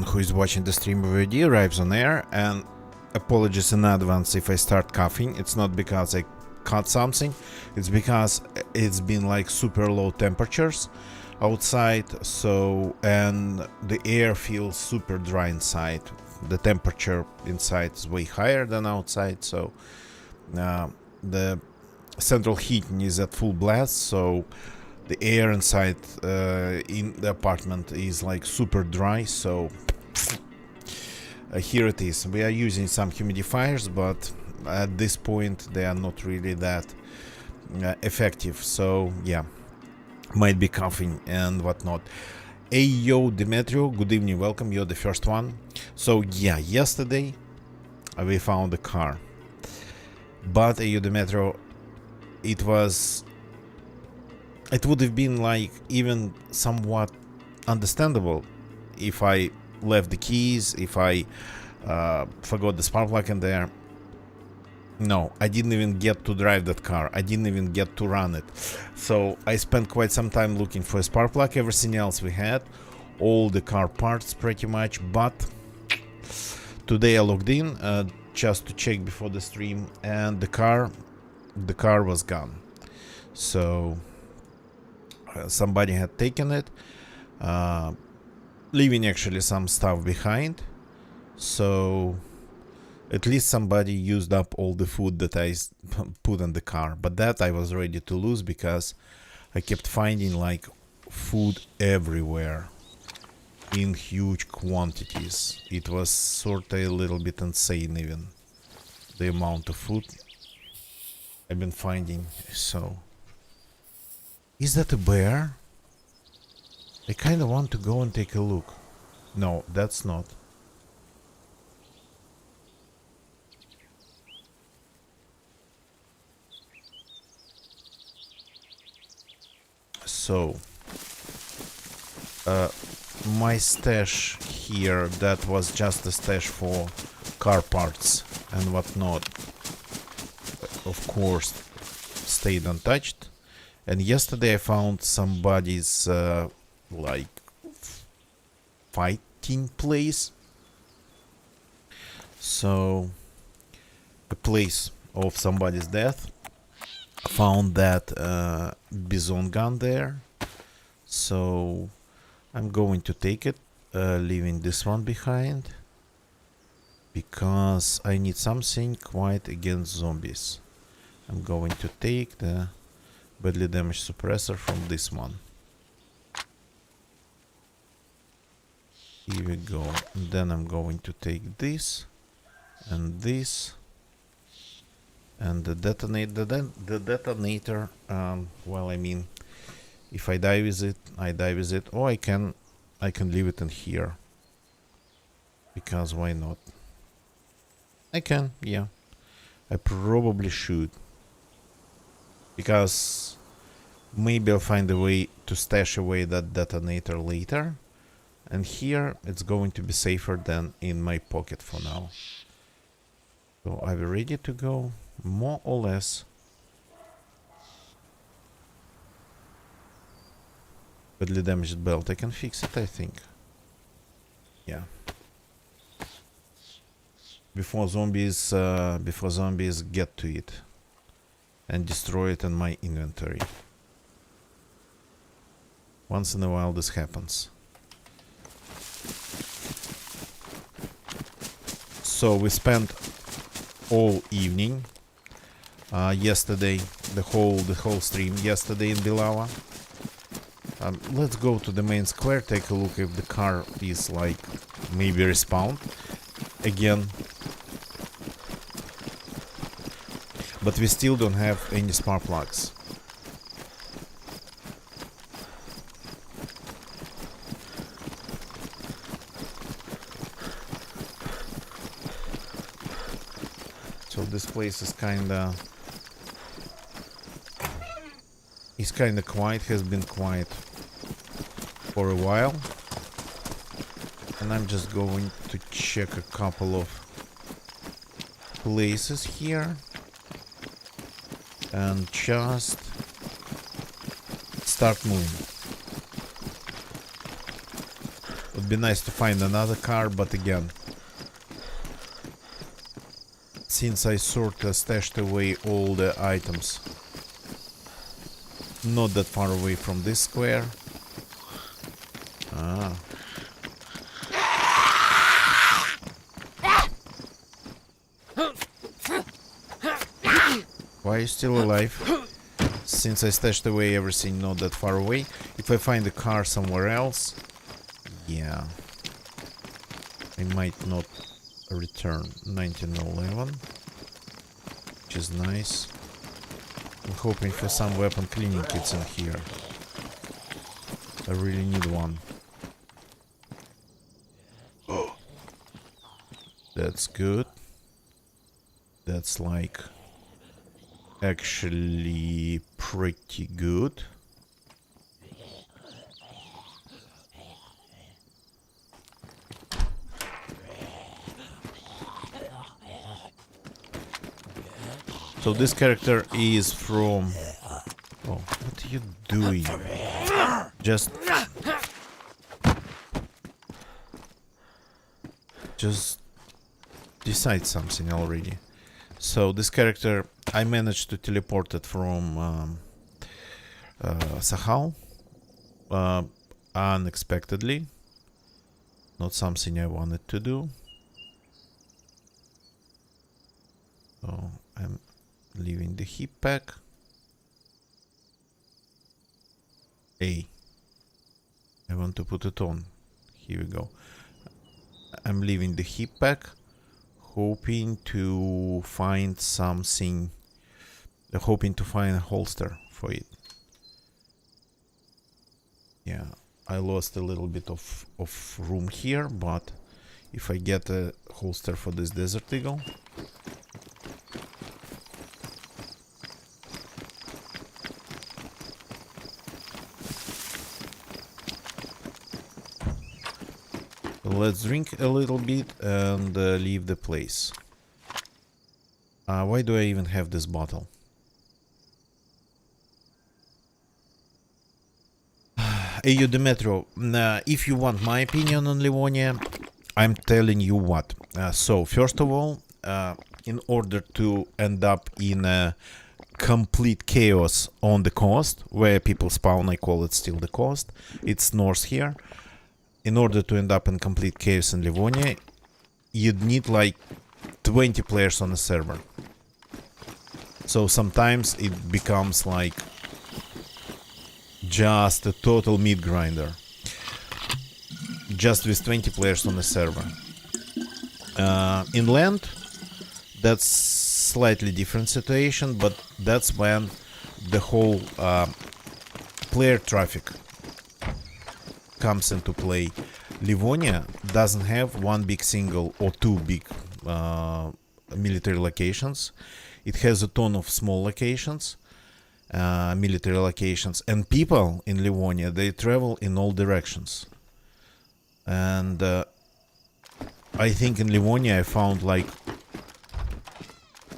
everyone who is watching the stream already arrives on air, and apologies in advance if I start coughing. It's not because I caught something, it's because it's been like super low temperatures outside, so and the air feels super dry inside. The temperature inside is way higher than outside, so the central heating is at full blast, so the air inside in the apartment is like super dry. So here it is. We are using some humidifiers, but at this point they are not really that effective, so yeah, might be coughing and whatnot. Hey yo Demetrio, good evening, welcome, you're the first one. So yeah, yesterday we found a car, but hey yo Demetrio, it would have been like even somewhat understandable if I left the keys, if I forgot the spark plug in there. No, I didn't even get to drive that car. I didn't even get to run it. So I spent quite some time looking for a spark plug. Everything else we had, all the car parts pretty much. But today I logged in just to check before the stream, and the car was gone. So somebody had taken it, leaving actually some stuff behind. So at least somebody used up all the food that I put in the car, but that I was ready to lose because I kept finding like food everywhere in huge quantities. It was sort of a little bit insane, even the amount of food I've been finding. So is that a bear? I kind of want to go and take a look. No, that's not. So my stash here, that was just a stash for car parts and whatnot, of course stayed untouched. And yesterday I found somebody's like fighting place. So a place of somebody's death. Found that bison gun there, so I'm going to take it, leaving this one behind because I need something quite against zombies. I'm going to take the badly damaged suppressor from this one. Here we go. And then I'm going to take this and this. And the detonator, well, I mean, if I die with it, I die with it, or I can leave it in here, because why not? I can, yeah. I probably should, because maybe I'll find a way to stash away that detonator later, and here it's going to be safer than in my pocket for now. So are we ready to go? More or less. Badly damaged belt, I can fix it, I think. Yeah. Before zombies get to it and destroy it in my inventory. Once in a while this happens. So we spent all evening yesterday, the whole stream yesterday in Bilava. Let's go to the main square, take a look if the car is like maybe respawned again. But we still don't have any spark plugs. So this place is kinda quiet, has been quiet for a while. And I'm just going to check a couple of places here and just start moving. Would be nice to find another car, but again, since I sort of stashed away all the items not that far away from this square. Ah. Why are you still alive? Since I stashed away everything not that far away. If I find a car somewhere else, yeah, I might not return. 1911, which is nice. I'm hoping for some weapon cleaning kits in here. I really need one. That's good. That's like actually pretty good. So this character is from... Oh, what are you doing? Just decide something already. So this character, I managed to teleport it from Sahal unexpectedly. Not something I wanted to do. So I'm leaving the heap pack. I want to put it on. Here we go. I'm leaving the heap pack, hoping to find something, hoping to find a holster for it. Yeah, I lost a little bit of room here, but if I get a holster for this Desert Eagle, let's drink a little bit and leave the place. Why do I even have this bottle? Hey, Demetro, if you want my opinion on Livonia, I'm telling you what. So, first of all, in order to end up in a complete chaos on the coast, where people spawn, I call it still the coast, it's north here. In order to end up in complete chaos in Livonia, you'd need like 20 players on a server. So sometimes it becomes like just a total meat grinder. Just with 20 players on a server. Inland, that's slightly different situation, but that's when the whole player traffic comes into play. Livonia doesn't have one big single or two big military locations. It has a ton of small locations, military locations, and people in Livonia, they travel in all directions. And I think in Livonia I found like,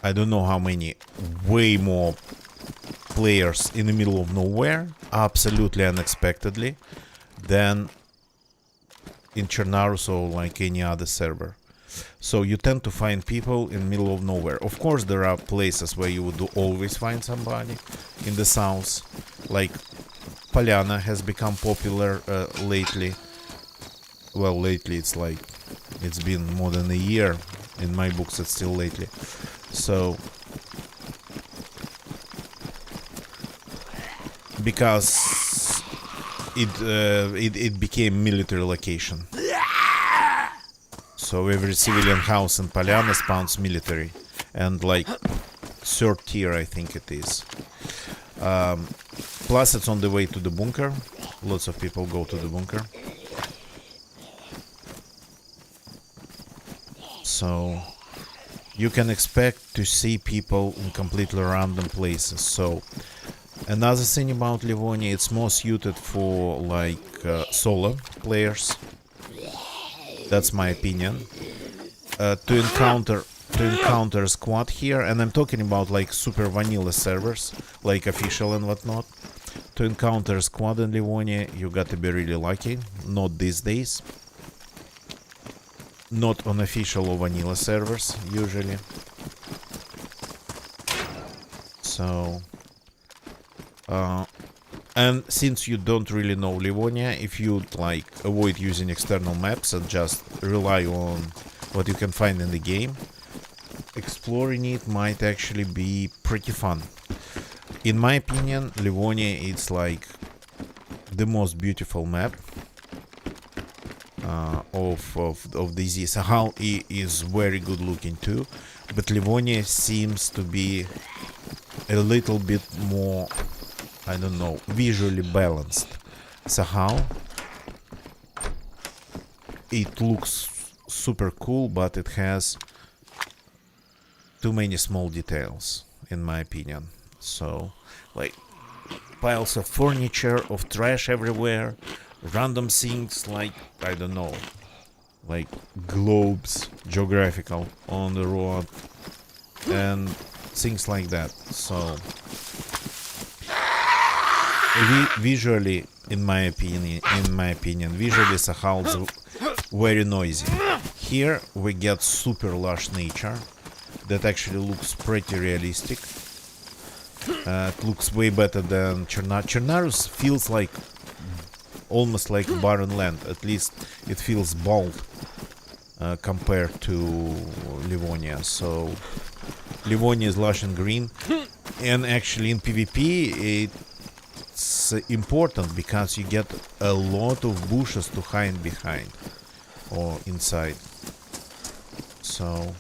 I don't know how many, way more players in the middle of nowhere, absolutely unexpectedly, than in Chernarus or like any other server. So you tend to find people in the middle of nowhere. Of course, there are places where you would always find somebody in the south, like Polyana has become popular lately. Well, lately it's like, it's been more than a year. In my books it's still lately. So, because it became military location. So every civilian house in Polyana spawns military, and like third tier I think it is. Plus it's on the way to the bunker. Lots of people go to the bunker. So you can expect to see people in completely random places. So another thing about Livonia, it's more suited for like solo players. That's my opinion. To encounter a squad here, and I'm talking about like super vanilla servers, like official and whatnot. To encounter a squad in Livonia, you got to be really lucky. Not these days. not on official or vanilla servers usually. So and since you don't really know Livonia, if you'd like avoid using external maps and just rely on what you can find in the game, exploring it might actually be pretty fun. In my opinion, Livonia is like the most beautiful map of the Z. Sahal is very good looking too, but Livonia seems to be a little bit more, I don't know, visually balanced. Sahal, it looks super cool, but it has too many small details, in my opinion. So, like, piles of furniture, of trash everywhere, random things like, I don't know, like globes, geographical on the road, and things like that. So, visually, in my opinion, visually Sahal's very noisy. Here we get super lush nature that actually looks pretty realistic. It looks way better than Chernarus feels like almost like barren land. At least it feels bold compared to Livonia. So Livonia is lush and green, and actually in PvP it's important because you get a lot of bushes to hide behind or inside. So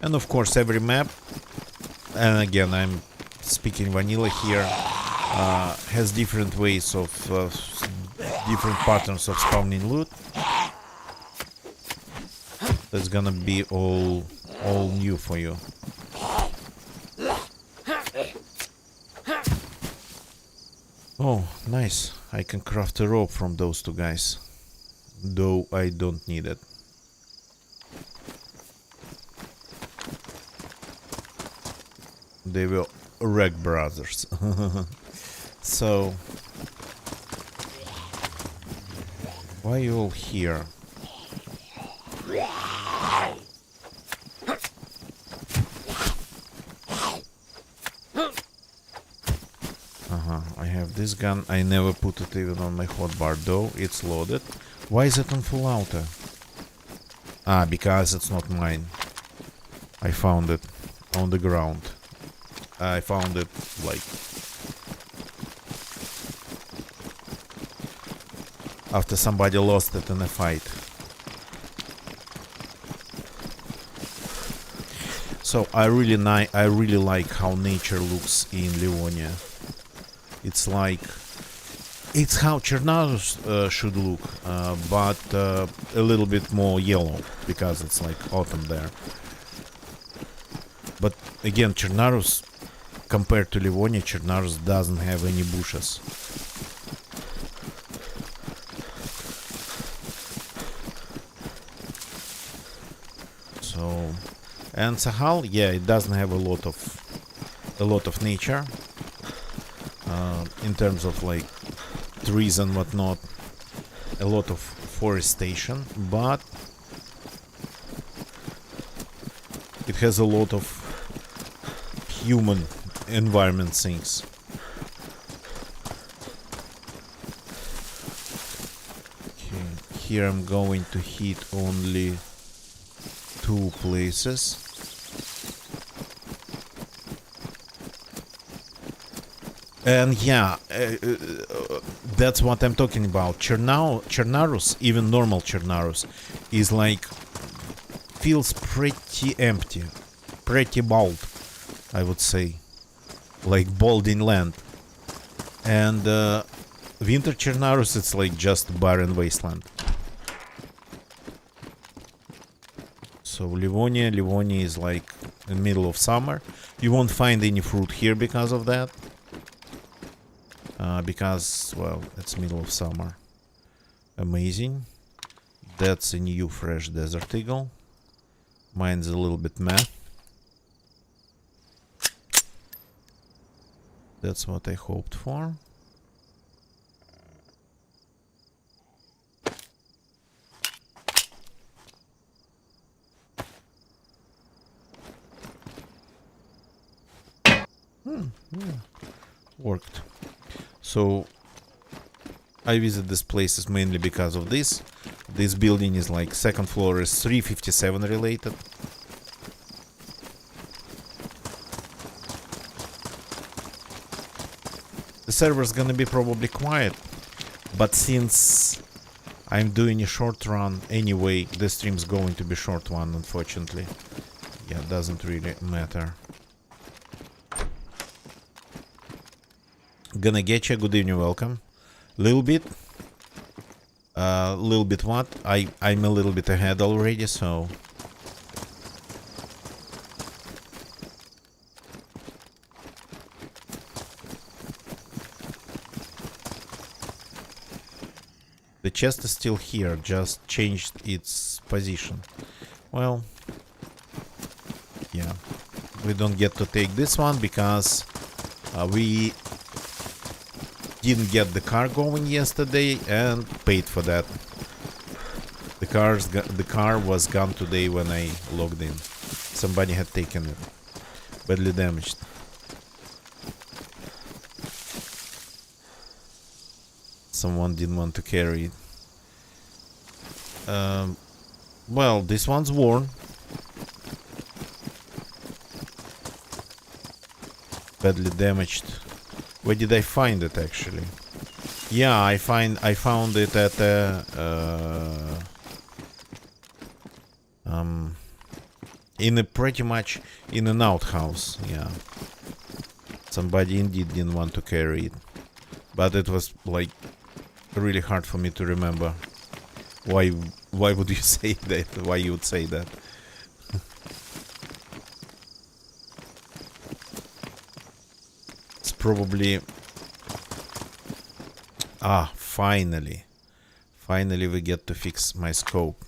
and of course every map, and again I'm speaking vanilla here, has different ways of different patterns of spawning loot. That's gonna be all new for you. Oh, nice. I can craft a rope from those two guys, though I don't need it. They were wreck brothers. So why are you all here? I have this gun. I never put it even on my hotbar, though it's loaded. Why is it on full auto? Ah, because it's not mine. I found it on the ground. I found it like after somebody lost it in a fight. So I really like how nature looks in Livonia. It's like, it's how Chernarus should look, but a little bit more yellow because it's like autumn there. But again, Chernarus, compared to Livonia, Chernarus doesn't have any bushes. So, and Sahal, yeah, it doesn't have a lot of nature in terms of like trees and whatnot, a lot of forestation, but it has a lot of human environment things. Okay, here I'm going to hit only 2 places. And yeah, that's what I'm talking about. Chernarus, even normal Chernarus, is like, feels pretty empty, pretty bald, I would say, like bald in land. And winter Chernarus, it's like just barren wasteland. So Livonia is like in the middle of summer. You won't find any fruit here because of that. Because, well, it's middle of summer. Amazing. That's a new fresh desert eagle. Mine's a little bit meh. That's what I hoped for. Yeah, worked. So I visit this places mainly because of this. This building is like second floor is 357 related. The server's gonna be probably quiet, but since I'm doing a short run anyway, the stream's going to be short one, unfortunately. Yeah, it doesn't really matter. Gonna get you. Good evening, welcome. Little bit. Little bit what? I'm a little bit ahead already, so... The chest is still here, just changed its position. Well... Yeah. We don't get to take this one because we didn't get the car going yesterday and paid for that. The car was gone today when I logged in. Somebody had taken it. Badly damaged. Someone didn't want to carry it. Well, this one's worn. Badly damaged. Where did I find it actually? Yeah, I found it at in a pretty much in an outhouse. Yeah, somebody indeed didn't want to carry it, but it was like really hard for me to remember. Why would you say that? Why you would say that? It's probably... Ah, finally. Finally we get to fix my scope.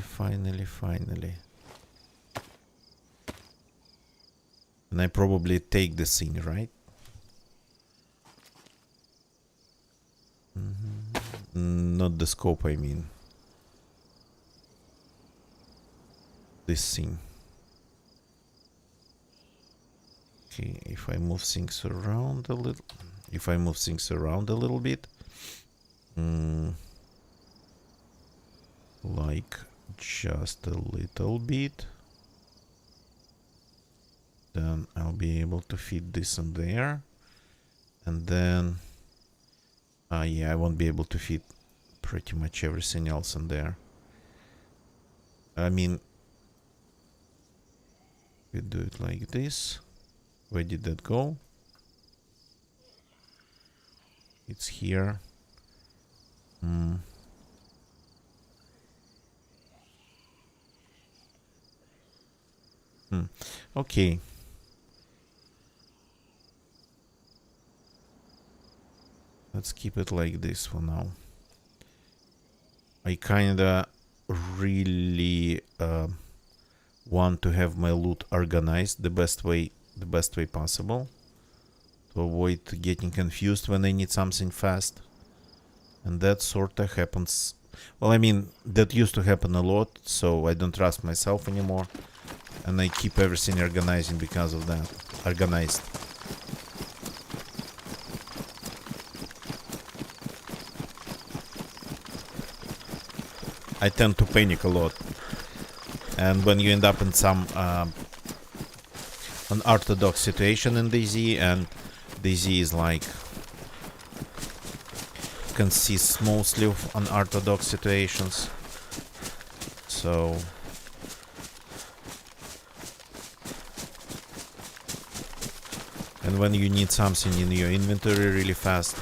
Finally. And I probably take this thing, right? Not the scope, I mean. This thing. Okay, if I move things around a little... If I move things around a little bit... like just a little bit, then I'll be able to fit this in there, and then yeah, I won't be able to fit pretty much everything else in there. I mean, we do it like this. Where did that go? It's here. Okay. Let's keep it like this for now. I kinda really want to have my loot organized the best way possible, to avoid getting confused when I need something fast. And that sorta happens. Well, I mean, that used to happen a lot, so I don't trust myself anymore. And I keep everything organizing because of that. Organized. I tend to panic a lot. And when you end up in some unorthodox situation in DayZ, and DayZ is like consists mostly of unorthodox situations. So and when you need something in your inventory really fast,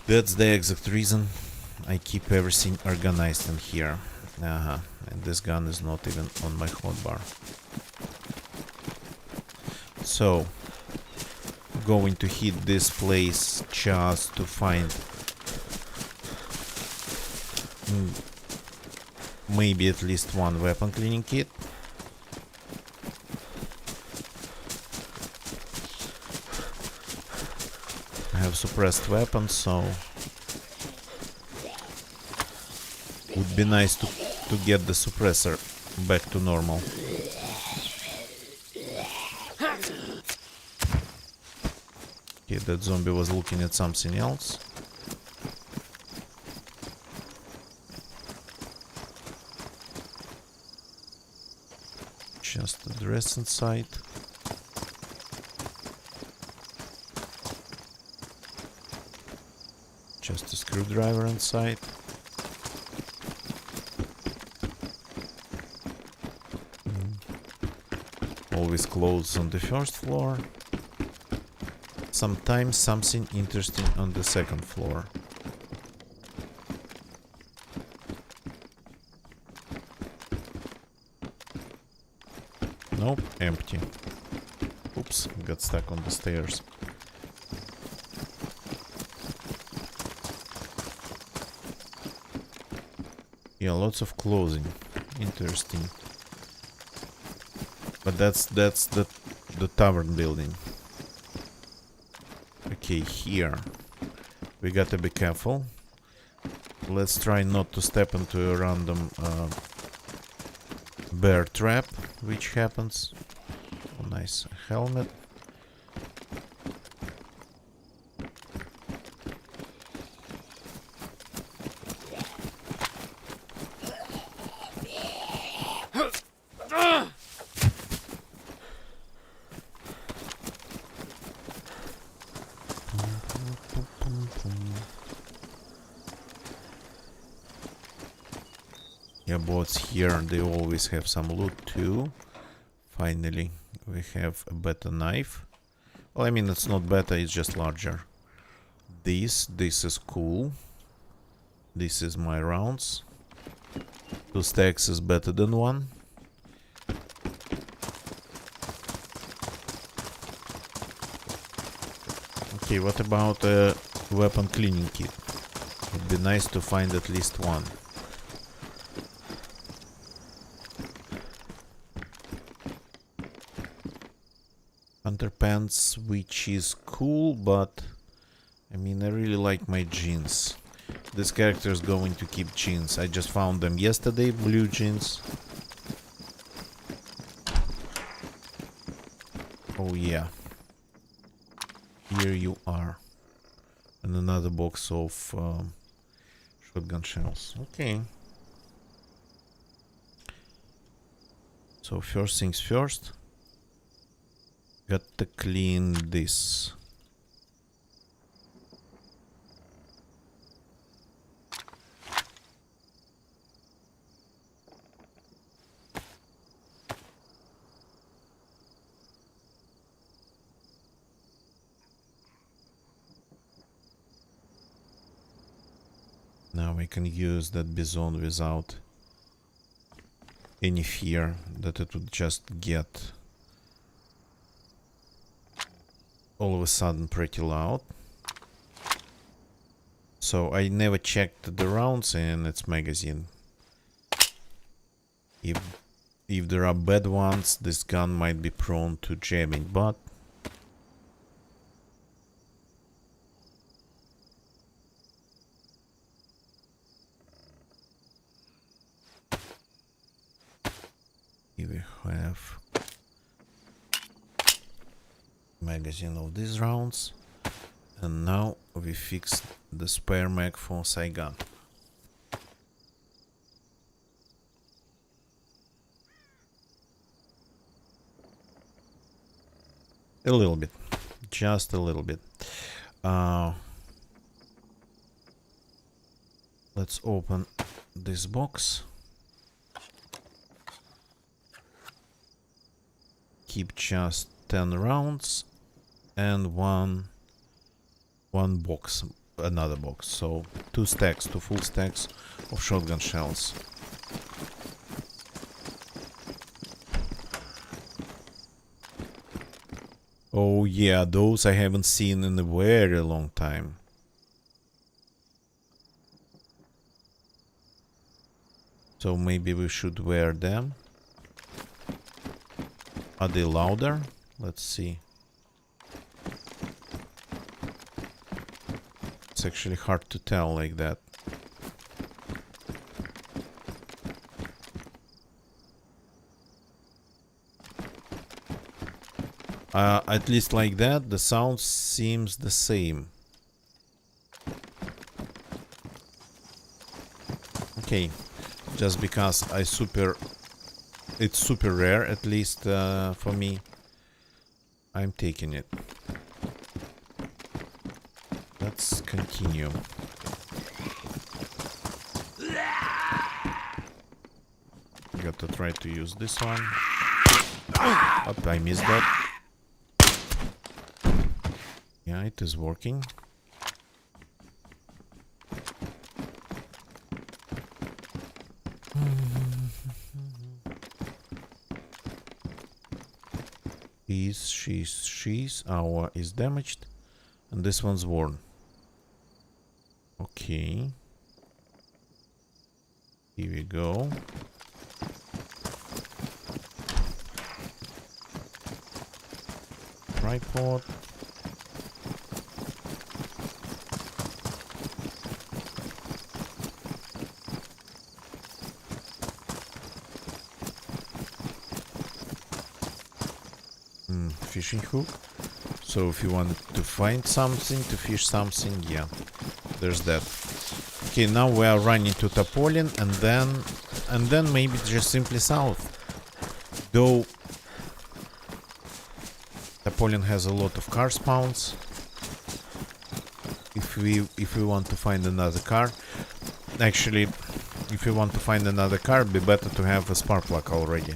that's the exact reason I keep everything organized in here. And this gun is not even on my hotbar. So, going to hit this place just to find maybe at least one weapon cleaning kit. I have suppressed weapons, so would be nice to get the suppressor back to normal. Okay, that zombie was looking at something else. Just the dress inside. Just a screwdriver inside. Always clothes on the first floor. Sometimes something interesting on the second floor. Nope, empty. Oops, got stuck on the stairs. Yeah, lots of clothing. Interesting. But that's the tavern building. Okay, here we gotta be careful. Let's try not to step into a random bear trap, which happens. Oh, nice helmet. Yeah, bots here, they always have some loot too. Finally, we have a better knife. Well, I mean, it's not better, it's just larger. This is cool. This is my rounds. 2 stacks is better than 1. Okay, what about a weapon cleaning kit? It'd be nice to find at least one. Underpants, which is cool, but I mean, I really like my jeans. This character is going to keep jeans. I just found them yesterday, blue jeans. Oh yeah. Here you are. And another box of shotgun shells. Okay. So first things first. Got to clean this. Now we can use that bison without any fear that it would just get all of a sudden pretty loud. So I never checked the rounds in its magazine. If there are bad ones, this gun might be prone to jamming, but here we have magazine of these rounds, and now we fixed the spare mag for Saigon. A little bit, just a little bit. Let's open this box. Keep just 10 rounds and one box, another box. So 2 full stacks of shotgun shells. Oh yeah, those I haven't seen in a very long time. So maybe we should wear them. Are they louder? Let's see. It's actually hard to tell like that. At least like that, the sound seems the same. Okay, just because it's super rare, at least for me, I'm taking it. Let's continue. Got to try to use this one. Oh, I missed that. Yeah, it is working. She's our is damaged, and this one's worn. Okay. Here we go. Tripod. Fishing hook. So if you want to find something, to fish something, yeah, there's that. Okay, now we are running to Topolin, and then maybe just simply south. Though Topolin has a lot of car spawns. If we want to find another car, actually, if you want to find another car, it'd be better to have a spark plug already.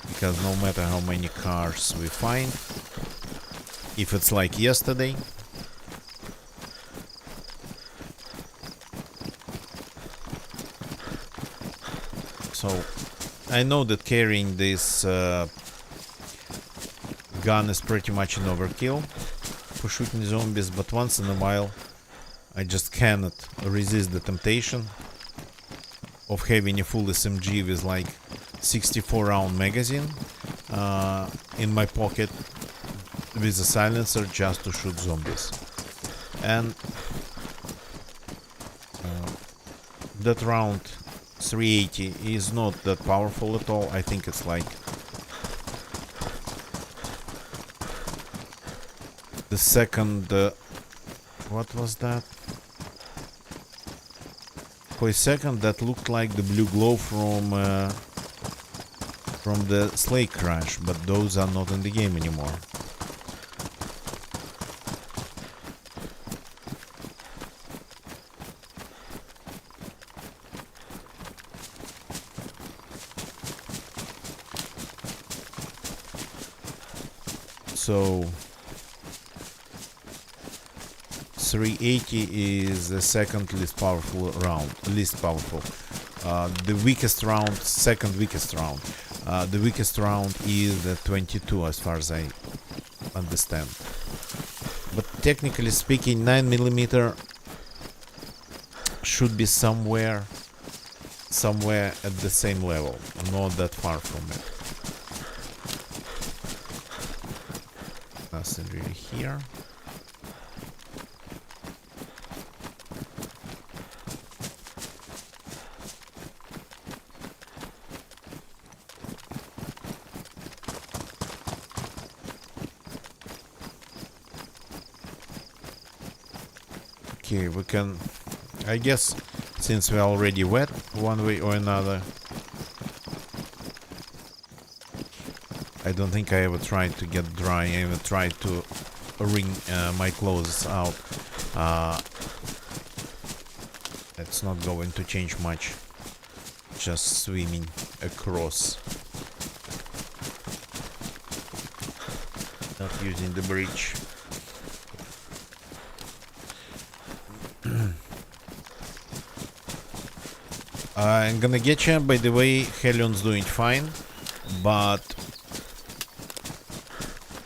Because no matter how many cars we find, if it's like yesterday, so I know that carrying this gun is pretty much an overkill for shooting zombies, but once in a while I just cannot resist the temptation of having a full SMG with like 64 round magazine in my pocket with a silencer just to shoot zombies. And that round 380 is not that powerful at all. I think it's like the second what was that? For a second that looked like the blue glow from the sleigh crash, but those are not in the game anymore. So 380 is the second least powerful round. The weakest round, second weakest round. The weakest round is the 22, as far as I understand. But technically speaking, 9mm should be somewhere at the same level, not that far from it. Nothing really here. Okay, we can, I guess, since we're already wet one way or another. I don't think I ever tried to get dry. I ever tried to wring my clothes out. It's not going to change much. Just swimming across. Not using the bridge. I'm gonna get you. By the way, Helion's doing fine, but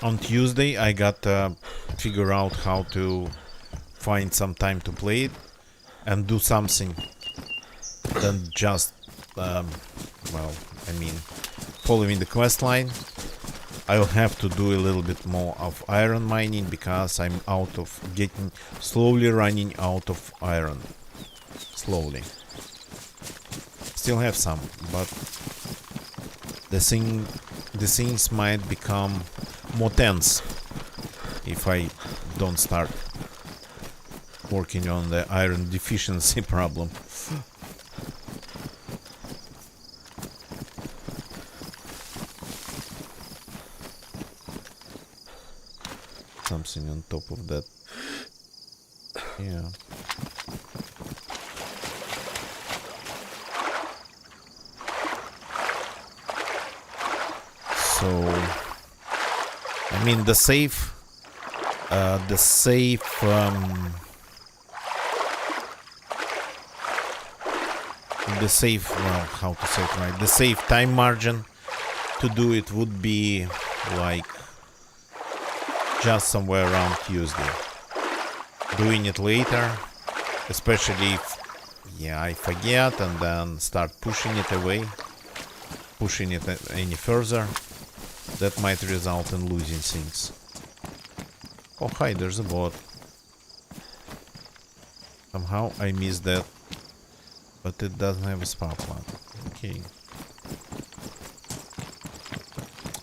On Tuesday I got figure out how to find some time to play it and do something than just well, I mean, following the quest line. I'll have to do a little bit more of iron mining because I'm slowly running out of iron. Slowly. Still have some, but the things might become more tense if I don't start working on the iron deficiency problem. Something on top of that. Yeah. So, I mean, the safe, well, how to say it right, the safe time margin to do it would be like just somewhere around Tuesday. Doing it later, especially if, yeah, I forget and then start pushing it away, pushing it any further, that might result in losing things. Oh, hi, there's a bot. Somehow I missed that, but it doesn't have a spark plug. Okay.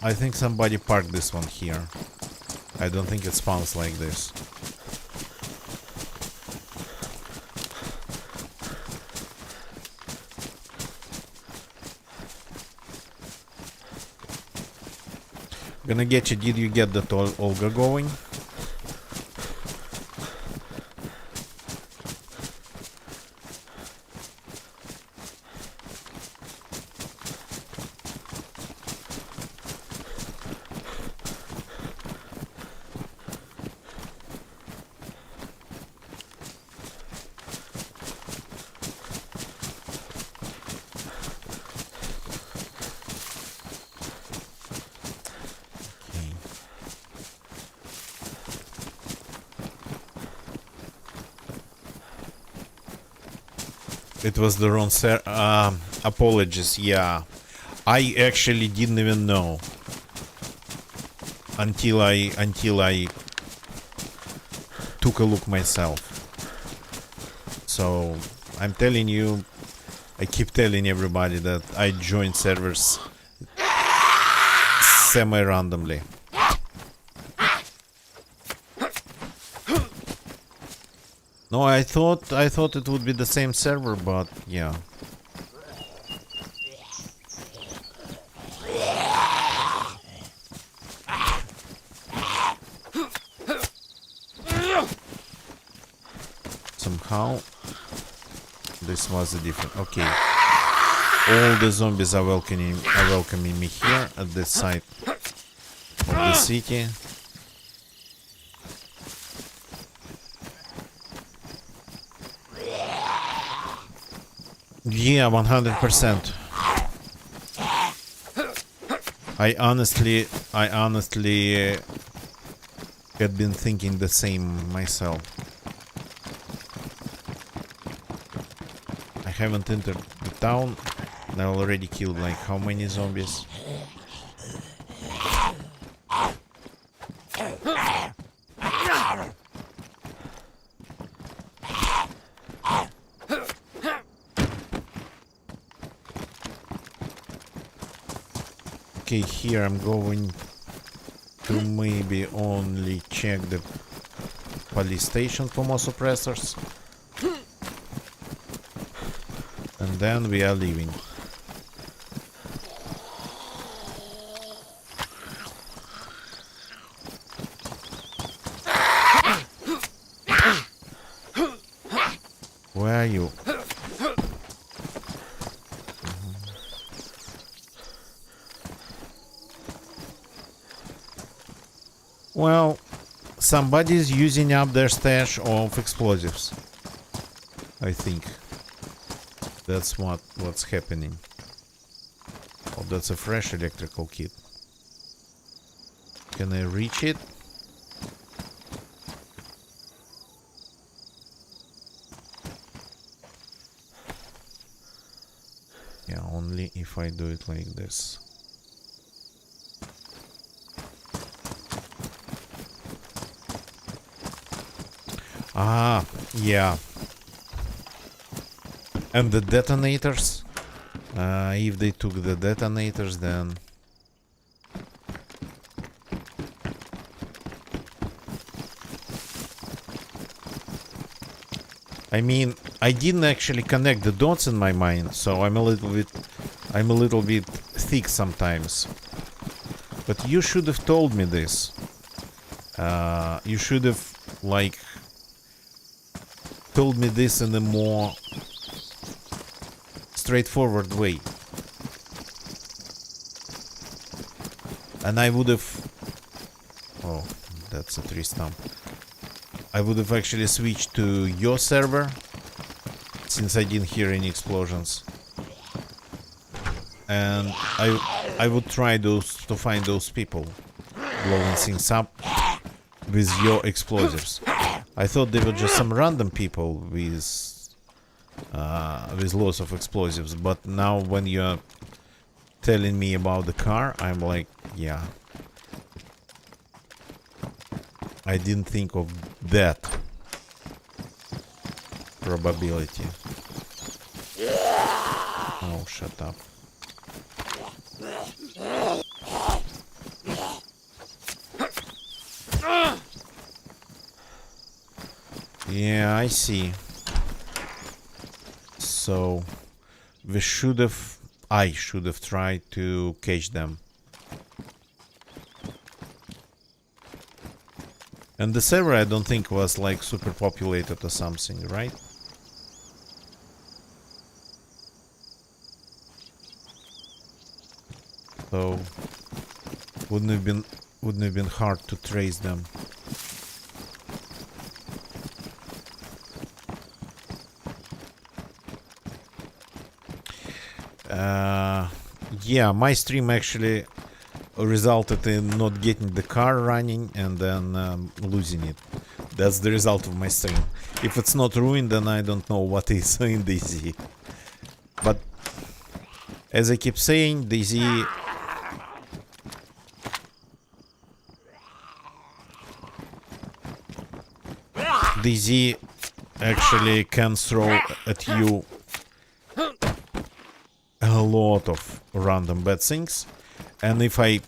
I think somebody parked this one here. I don't think it spawns like this. Gonna get you. Did you get that Olga going? It was the wrong apologies, yeah. I actually didn't even know until I took a look myself. So I'm telling you, I keep telling everybody that I joined servers semi-randomly. No, I thought it would be the same server, but yeah. Somehow this was a different. Okay. All the zombies are welcoming me here at this side of the city. Yeah, 100%. I honestly had been thinking the same myself. I haven't entered the town. I already killed like how many zombies? Okay, here I'm going to maybe only check the police station for more suppressors. And then we are leaving. Where are you? Well, somebody's using up their stash of explosives. I think that's what's happening. Oh, that's a fresh electrical kit. Can I reach it? Yeah, only if I do it like this. Ah, yeah. And the detonators? If they took the detonators, then... I mean, I didn't actually connect the dots in my mind, so I'm a little bit thick sometimes. But you should have told me this. You should have, like, told me this in a more straightforward way. And I would have... Oh, that's a tree stump. I would have actually switched to your server, since I didn't hear any explosions. And I would try to find those people blowing things up with your explosives. I thought they were just some random people with lots of explosives, but now when you're telling me about the car, I'm like, yeah. I didn't think of that probability. Oh, shut up. Yeah, I see. So I should have tried to catch them. And the server, I don't think, was like super populated or something, right? So wouldn't have been hard to trace them. Yeah, my stream actually resulted in not getting the car running and then losing it. That's the result of my stream. If it's not ruined, then I don't know what is in DayZ. But as I keep saying, DayZ actually can throw at you a lot of random bad things, and if I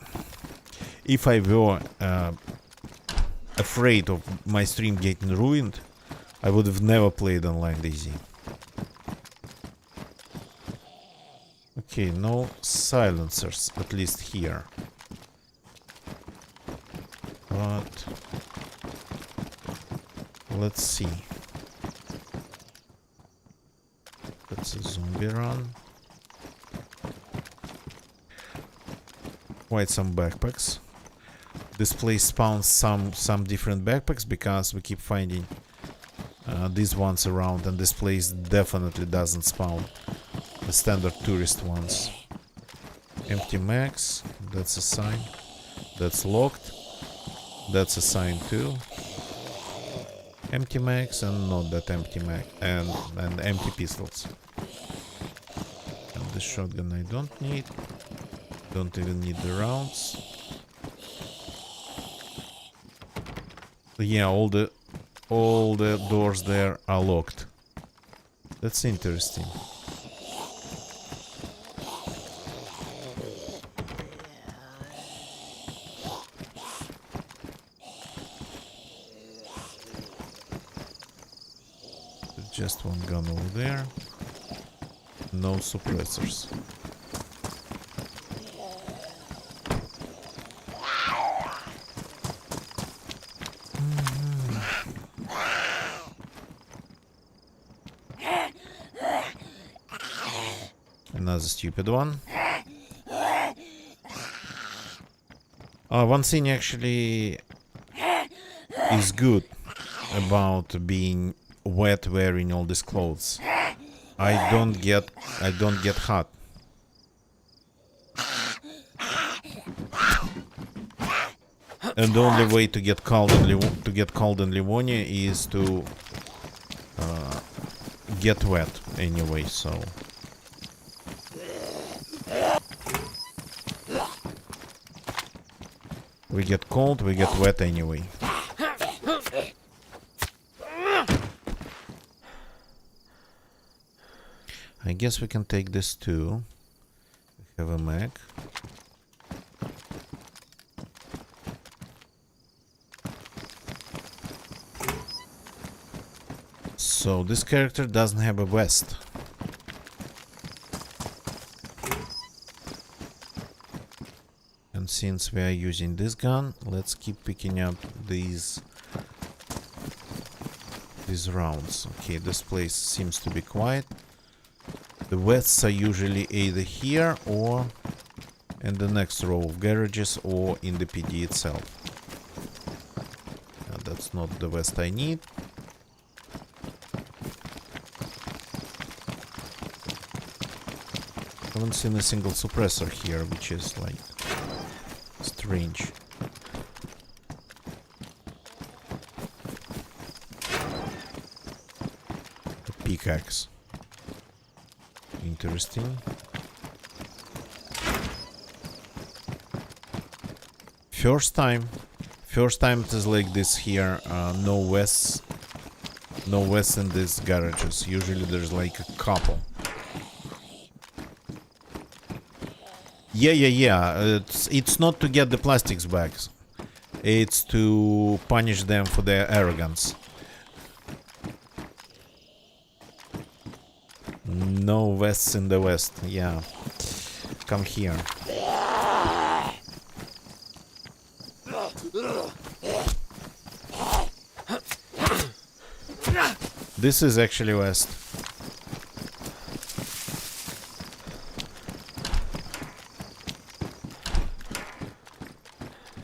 were afraid of my stream getting ruined, I would have never played online DayZ. Okay, no silencers, at least here. But let's see. That's a zombie run. Quite some backpacks. This place spawns some different backpacks because we keep finding these ones around, and this place definitely doesn't spawn the standard tourist ones. Empty max, that's a sign. That's locked. That's a sign too. Empty max and not that empty max, and empty pistols. And the shotgun I don't need. Don't even need the rounds. Yeah, all the doors there are locked. That's interesting. Just one gun over there. No suppressors. Another stupid one. One thing actually is good about being wet wearing all these clothes. I don't get hot. And the only way to get cold in Livonia is to get wet anyway, so we get cold, we get wet anyway. I guess we can take this too. We have a Mac. So this character doesn't have a vest. And since we are using this gun, let's keep picking up these rounds. Okay, this place seems to be quiet. The vests are usually either here or in the next row of garages or in the PD itself. That's not the vest I need. Haven't seen a single suppressor here, which is like strange. A pickaxe. Interesting. First time it is like this here. No vests in these garages. Usually there's like a couple. Yeah. It's not to get the plastics back. It's to punish them for their arrogance. No vests in the West. Yeah. Come here. This is actually West.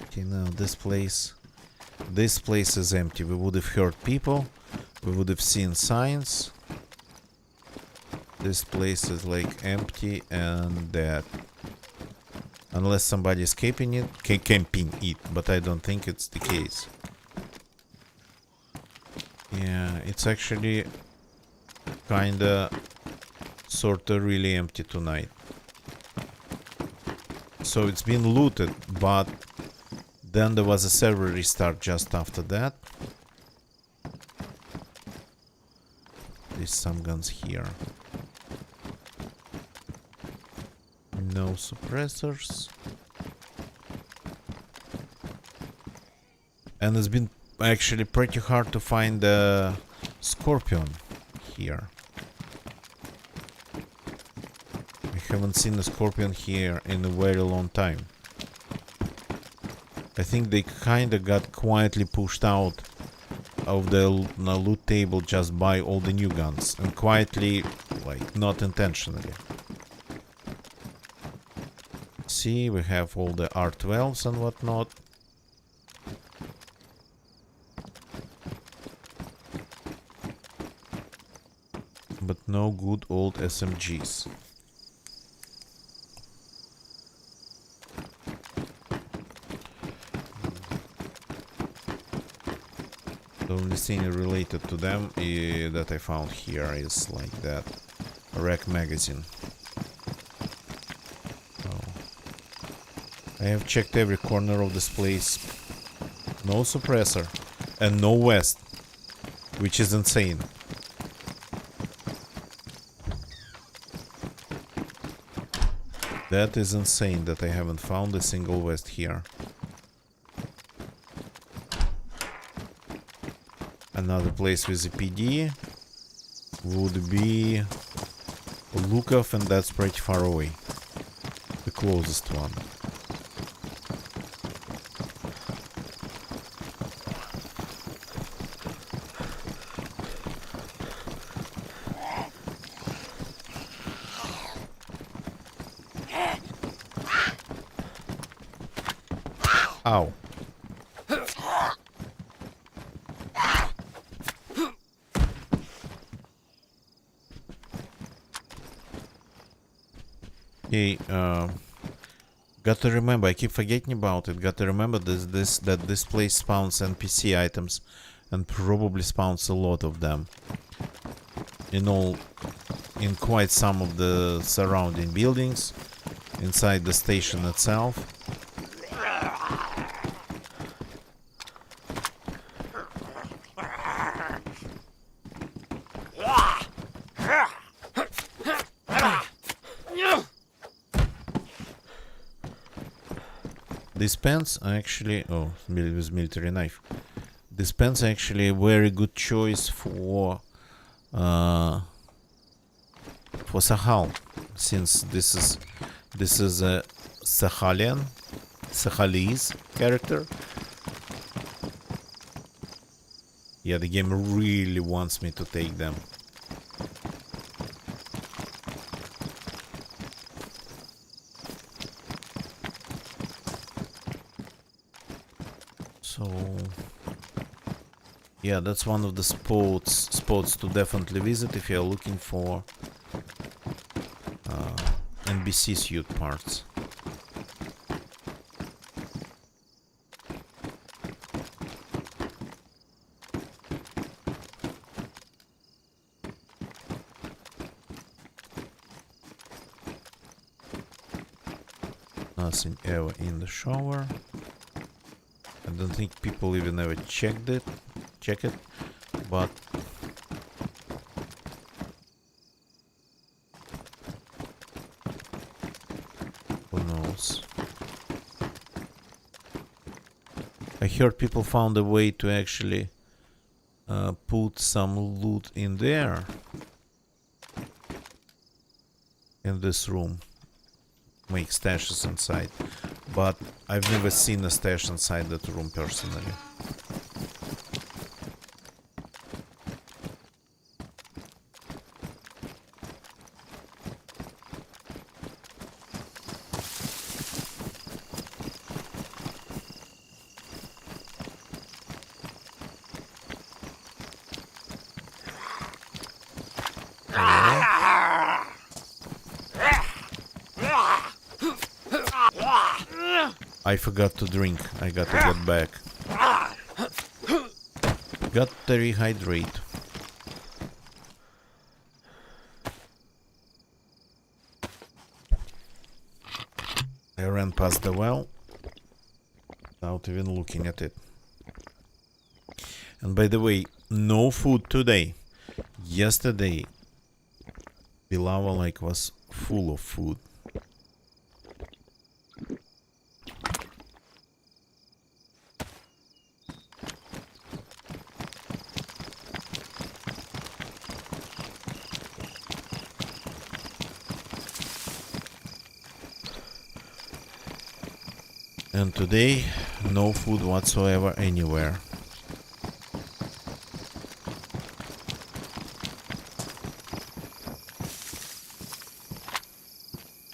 Okay, now this place is empty. We would have heard people. We would have seen signs. This place is like empty and dead. Unless somebody is camping it, but I don't think it's the case. Yeah, it's actually kinda sorta really empty tonight. So it's been looted, but then there was a server restart just after that. There's some guns here. No suppressors. And it's been actually pretty hard to find a scorpion here. I haven't seen a scorpion here in a very long time. I think they kinda got quietly pushed out of the loot table just by all the new guns. And quietly, like, not intentionally. See, we have all the R12s and whatnot. But no good old SMGs. The only thing related to them that I found here is like that rec magazine. I have checked every corner of this place. No suppressor. And no vest. Which is insane. That is insane that I haven't found a single vest here. Another place with a PD would be Lukov, and that's pretty far away. The closest one. Ow. Okay, Got to remember, I keep forgetting about it. Got to remember that this place spawns NPC items, and probably spawns a lot of them. In quite some of the surrounding buildings, inside the station itself. These pens are actually... Oh, with military knife. These pens are actually a very good choice for Sahal, since this is a Sahalese character. Yeah, the game really wants me to take them. So yeah, that's one of the spots to definitely visit if you're looking for NBC suit parts. Nothing ever in the shower. I don't think people even ever check it, but who knows? I heard people found a way to actually put some loot in there, in this room, make stashes inside, but I've never seen a stash inside that room personally. I forgot to drink. I gotta get back. Got to rehydrate. I ran past the well without even looking at it. And by the way, no food today. Yesterday, Pilava Lake was full of food. And today, no food whatsoever anywhere.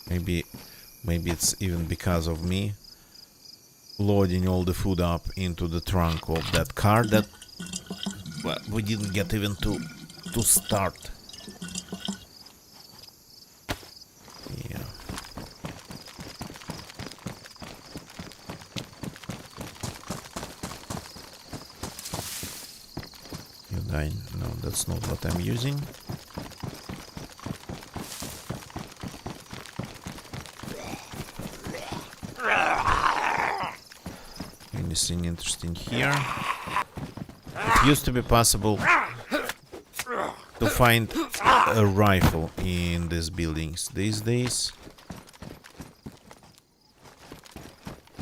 Maybe it's even because of me loading all the food up into the trunk of that car that we didn't get even to start. Yeah. No, that's not what I'm using. Anything interesting here? It used to be possible to find a rifle in these buildings. These days,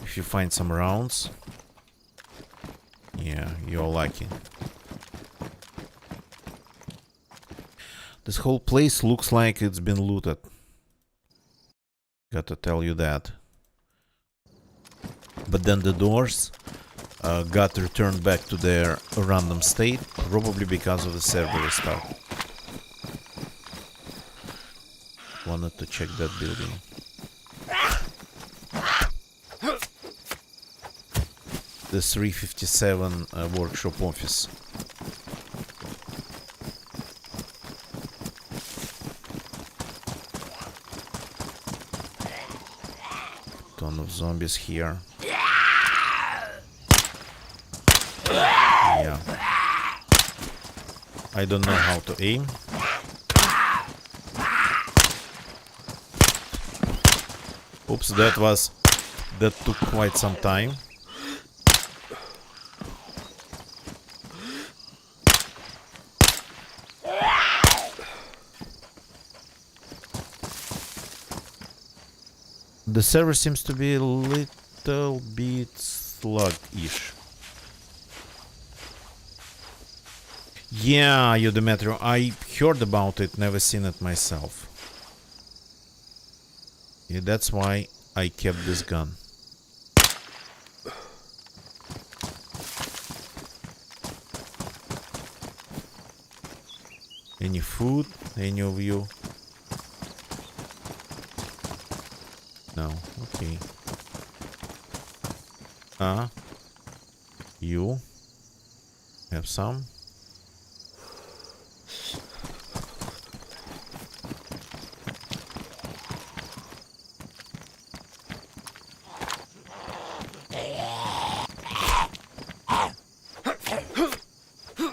if you find some rounds, yeah, you're lucky. This whole place looks like it's been looted. Gotta tell you that. But then the doors got returned back to their random state, probably because of the server restart. Wanted to check that building. The 357 workshop office. ton of zombies here. Yeah. I don't know how to aim. Oops, that took quite some time. The server seems to be a little bit sluggish. Yeah, Yodemetro, I heard about it, never seen it myself. Yeah, that's why I kept this gun. Any food? Any of you? No, okay. You have some?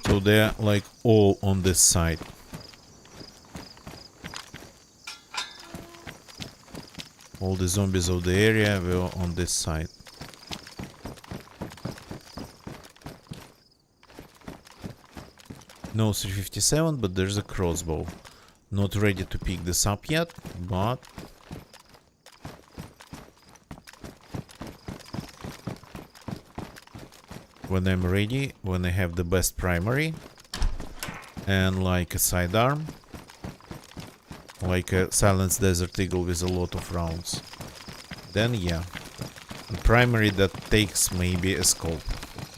So they're like all on this side. All the zombies of the area were on this side. No 357, but there's a crossbow. Not ready to pick this up yet, but... when I'm ready, when I have the best primary, and like a sidearm, like a silenced Desert Eagle with a lot of rounds, then yeah. A primary that takes maybe a scope,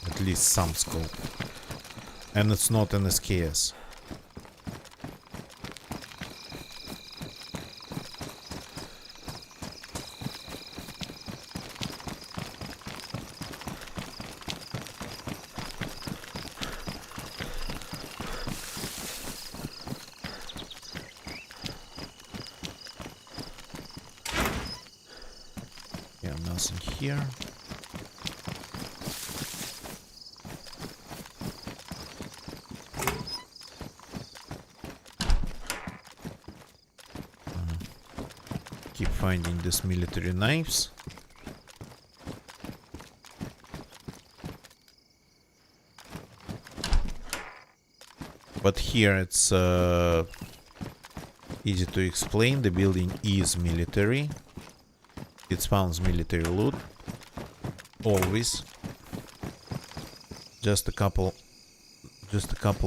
at least some scope. And it's not an SKS. Yeah, nothing here. Keep finding these military knives. But here it's easy to explain. The building is military. It spawns military loot. Always. Just a couple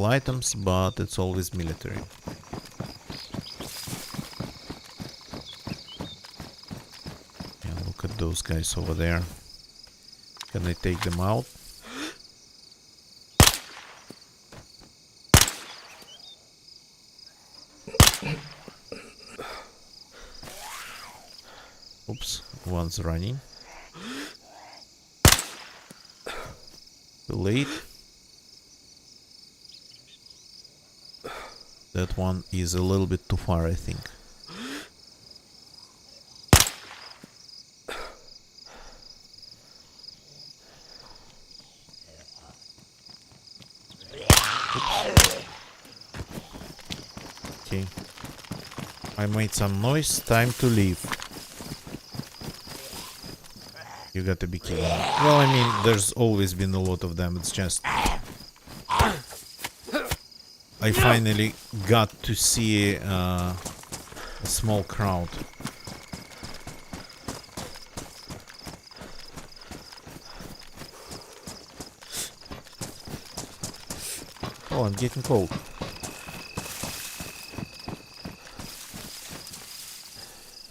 items, but it's always military. Yeah, look at those guys over there. Can I take them out? Oops, one's running. Too late. That one is a little bit too far, I think. Oops. Okay. I made some noise, time to leave. You gotta be kidding me. Well, I mean, there's always been a lot of them, it's just... I finally got to see a small crowd. Oh, I'm getting cold.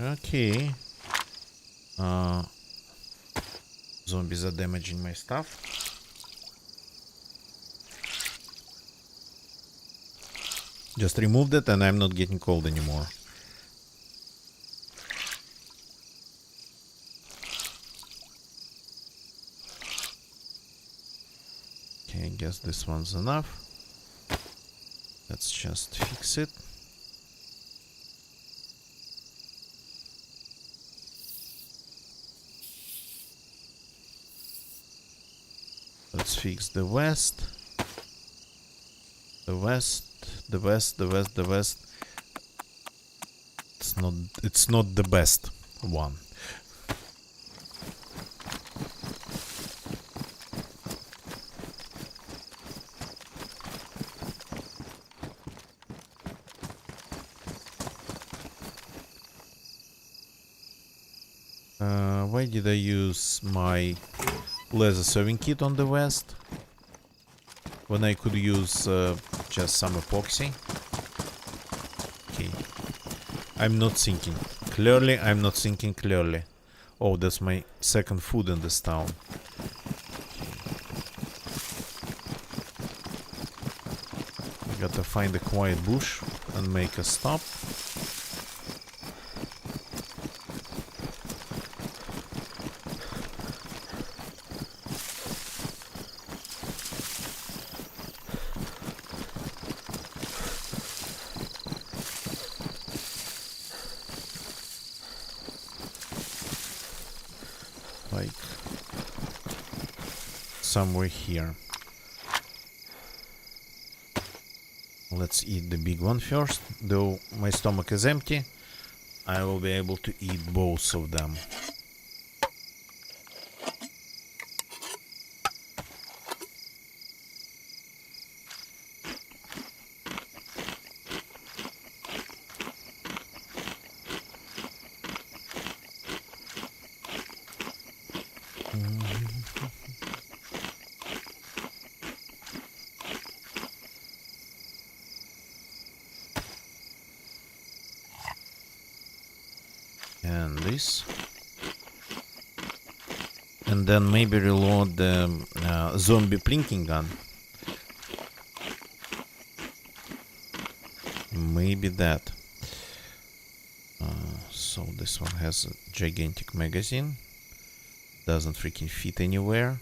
Okay. Zombies are damaging my stuff. Just removed it and I'm not getting cold anymore. Okay, I guess this one's enough. Let's just fix it. let's fix the west. The west. It's not the best one. Why did I use my laser serving kit on the west when I could use just some epoxy? Okay. I'm not thinking clearly. Oh, that's my second food in this town. Okay. Gotta find a quiet bush and make a stop. Like somewhere here. Let's eat the big one first. Though my stomach is empty, I will be able to eat both of them. And this. And then maybe reload the zombie plinking gun. Maybe that. So this one has a gigantic magazine. Doesn't freaking fit anywhere.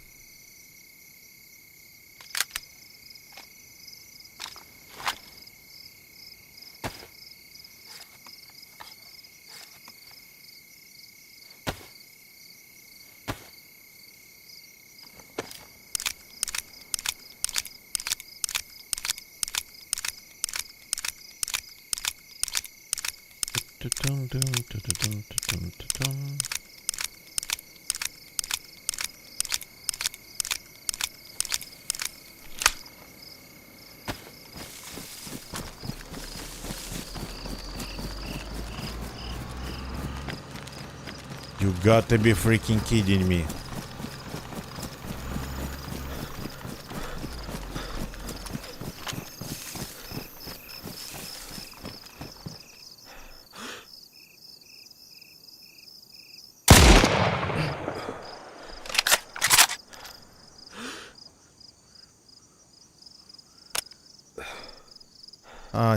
You gotta be freaking kidding me.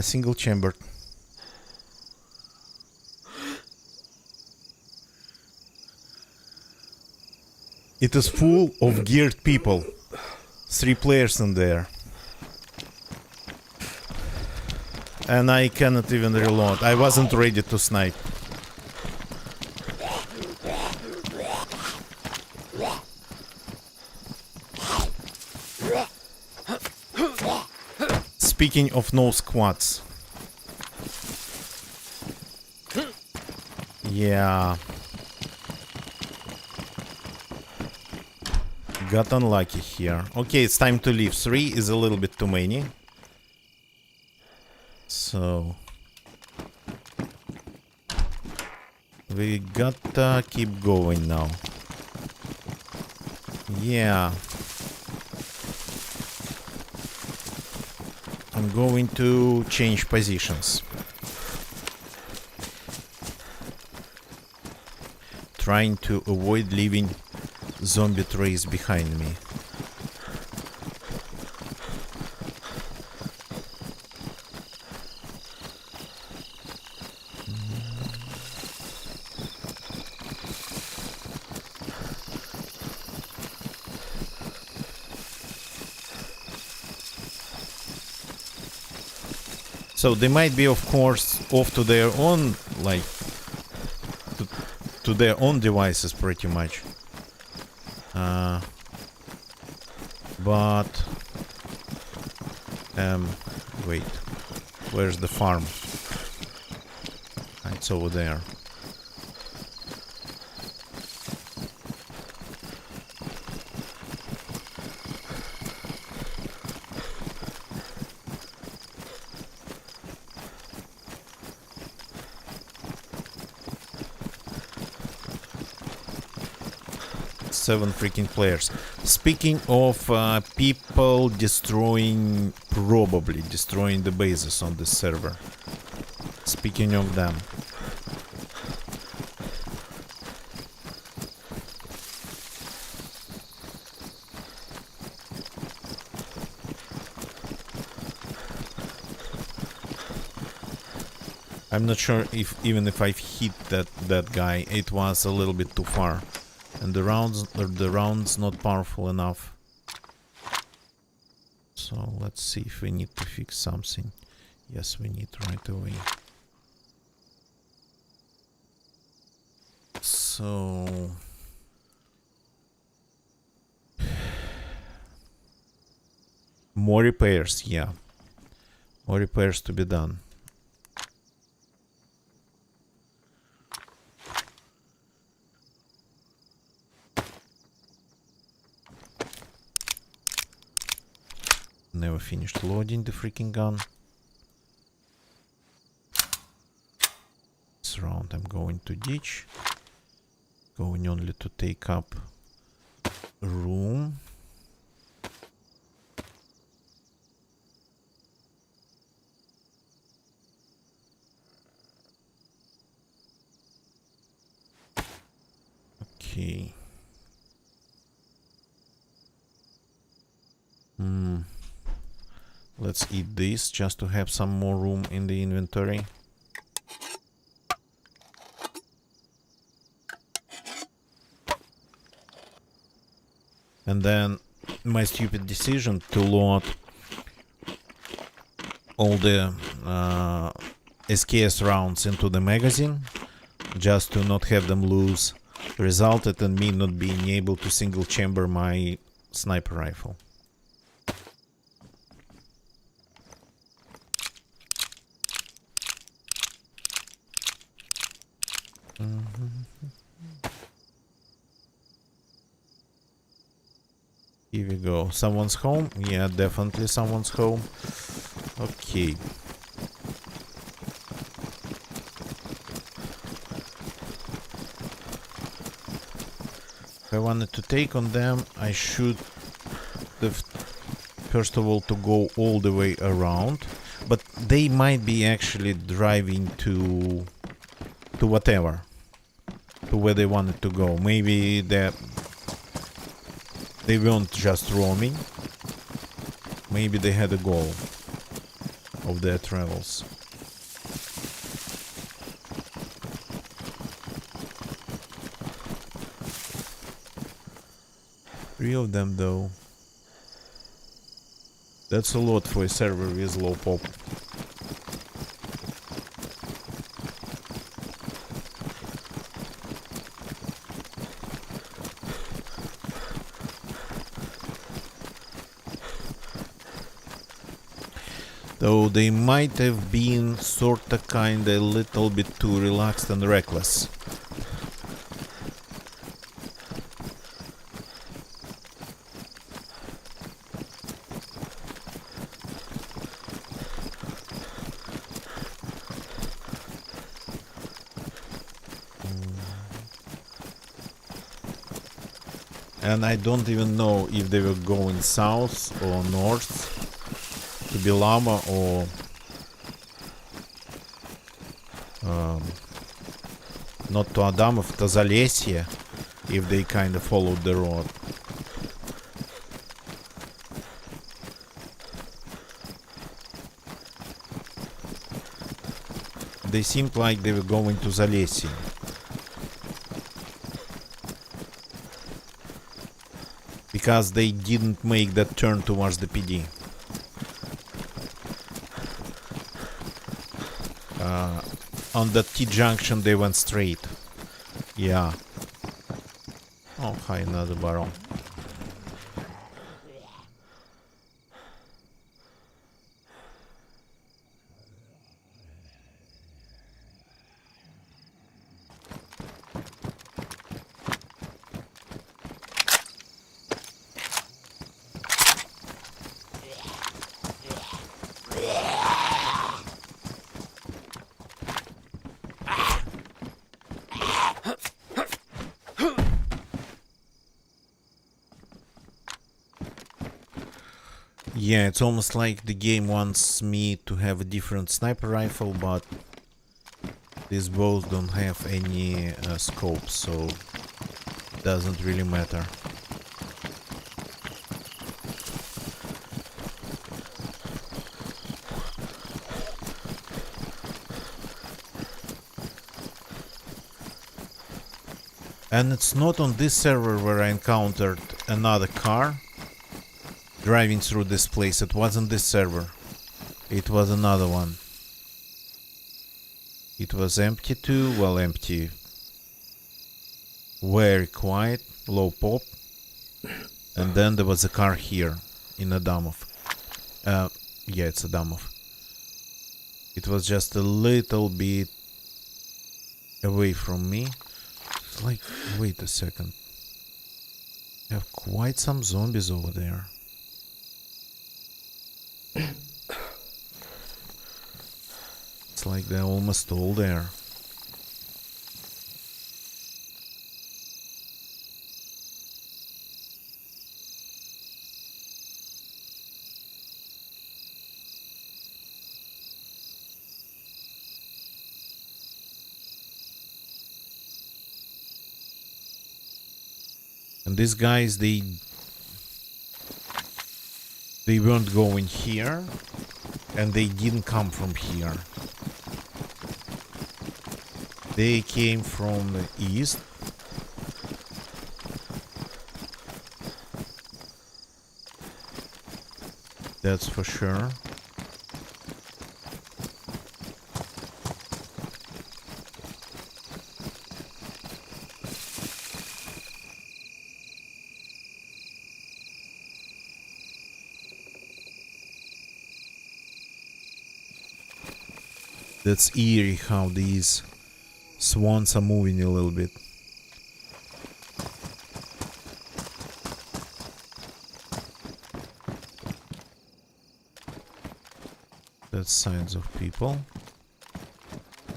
Single chambered. It is full of geared people. 3 players in there. And I cannot even reload. I wasn't ready to snipe. Speaking of no squads. Yeah. Got unlucky here. Okay, it's time to leave. 3 is a little bit too many. So we gotta keep going now. Yeah. I'm going to change positions. Trying to avoid leaving zombie trace behind me. So they might be, of course, off to their own, like, to their own devices pretty much. But wait, where's the farm? It's over there. Seven freaking players. Speaking of people probably destroying the bases on this server. Speaking of them. I'm not sure if even if I've hit that guy, it was a little bit too far. And the round's not powerful enough. So let's see if we need to fix something. Yes, we need right away. So more repairs, yeah. More repairs to be done. Never finished loading the freaking gun. This round I'm going to ditch. Going only to take up room. Okay. Let's eat this just to have some more room in the inventory. And then my stupid decision to load all the SKS rounds into the magazine just to not have them loose resulted in me not being able to single chamber my sniper rifle. Here we go. Someone's home? Yeah, definitely someone's home. Okay. If I wanted to take on them, I should have first of all to go all the way around. But they might be actually driving to whatever. To where they wanted to go. Maybe they weren't just roaming. Maybe they had a goal of their travels. Three of them though. That's a lot for a server with low pop. Though they might have been sorta kinda a little bit too relaxed and reckless. And I don't even know if they were going south or north. To Belama or not to Adamov, to Zalesye, if they kind of followed the road. They seemed like they were going to Zalesye. Because they didn't make that turn towards the PD. On the T-junction they went straight. Yeah. Oh, hi, another barrel. Yeah, it's almost like the game wants me to have a different sniper rifle, but these both don't have any scope, so doesn't really matter. And it's not on this server where I encountered another car driving through this place. It wasn't this server. It was another one. It was empty too. Well, empty. Very quiet. Low pop. And then there was a car here in Adamov. Yeah, it's Adamov. It was just a little bit away from me. It's like, wait a second. I have quite some zombies over there. It's like they're almost all there. And these guys, they weren't going here, and they didn't come from here. They came from the east. That's for sure. That's eerie how these swans are moving a little bit. That's signs of people.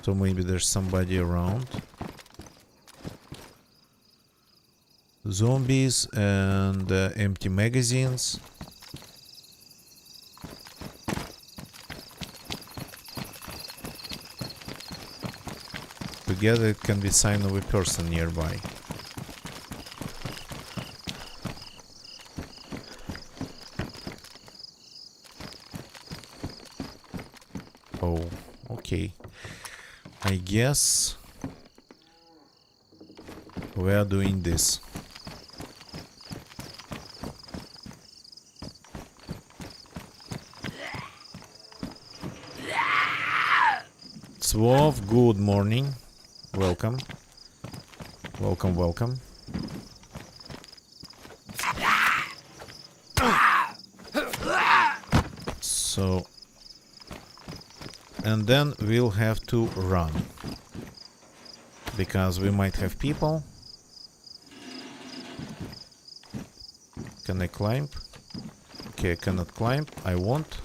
So maybe there's somebody around. Zombies and empty magazines. Together it can be sign of a person nearby. Oh, okay. I guess we are doing this. Swov, good morning. Welcome. Welcome, welcome. So, and then we'll have to run, because we might have people. Can I climb? Okay, I cannot climb. I won't.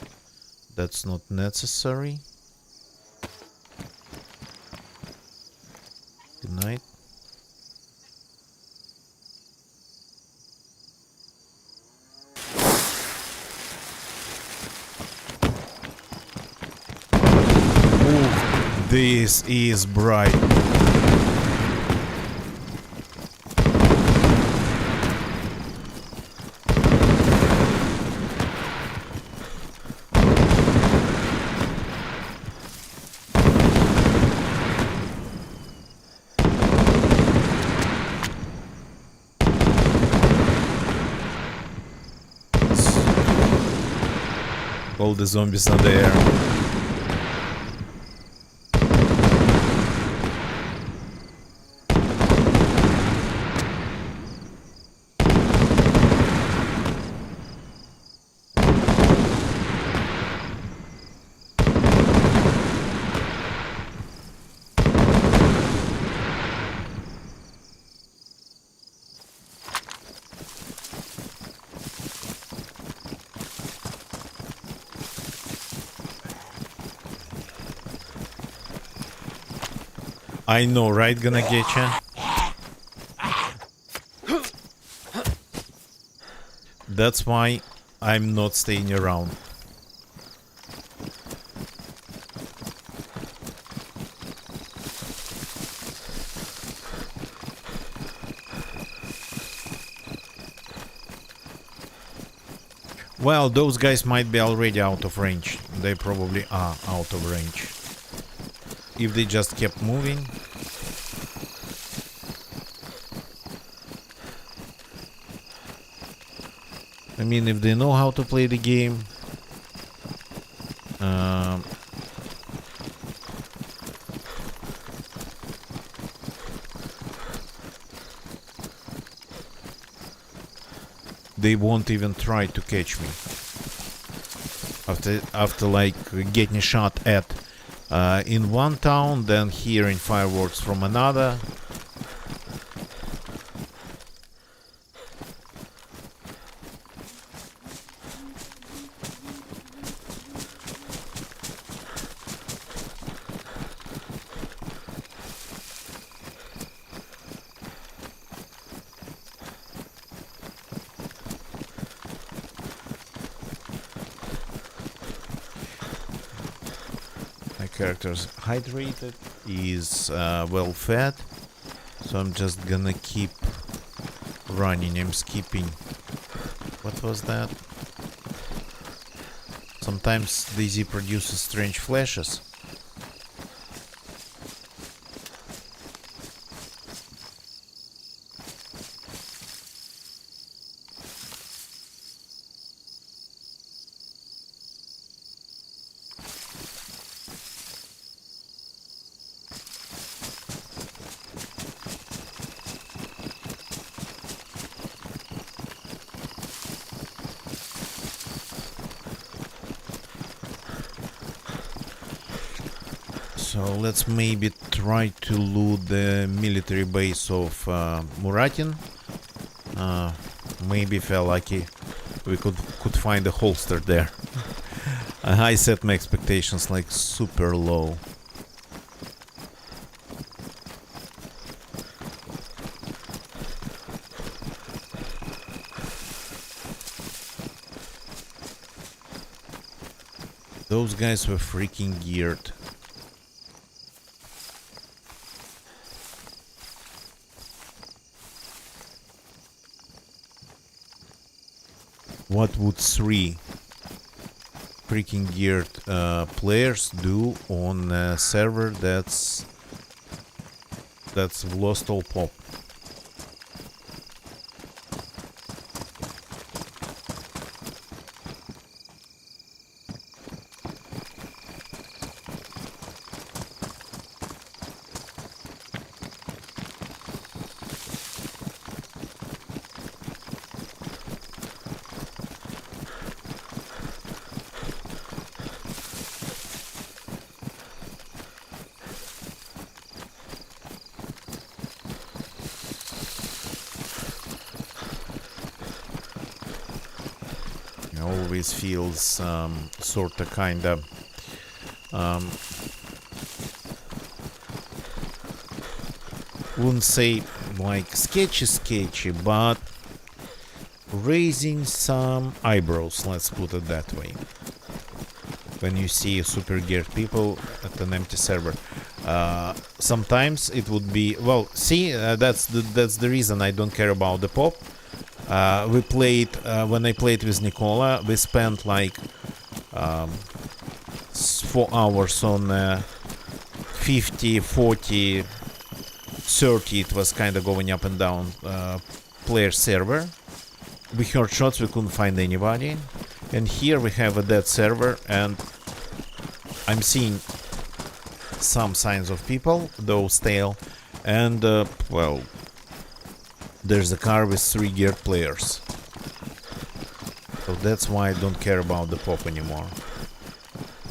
That's not necessary. Good night. Ooh, this is bright. All the zombies are there. I know, right? Gonna get ya. That's why I'm not staying around. Well, those guys might be already out of range. They probably are out of range. If they just kept moving. I mean, if they know how to play the game. They won't even try to catch me. After like getting shot at in one town, then hearing fireworks from another. Character's hydrated, is well fed, so I'm just gonna keep running. I'm skipping. What was that? Sometimes DayZ produces strange flashes. So let's maybe try to loot the military base of Muratin. Maybe if we're lucky, we could find a holster there. I set my expectations like super low. Those guys were freaking geared. What would 3 freaking geared players do on a server that's lost all pop? Always feels sort of kind of wouldn't say like sketchy, but raising some eyebrows, let's put it that way, when you see super geared people at an empty server. Sometimes it would be, well, see, that's the reason I don't care about the pop. We played, when I played with Nicola, we spent like 4 hours on 50, 40, 30, it was kind of going up and down player server. We heard shots, we couldn't find anybody. And here we have a dead server, and I'm seeing some signs of people, though stale. And, well, there's a car with 3 geared players. So that's why I don't care about the pop anymore.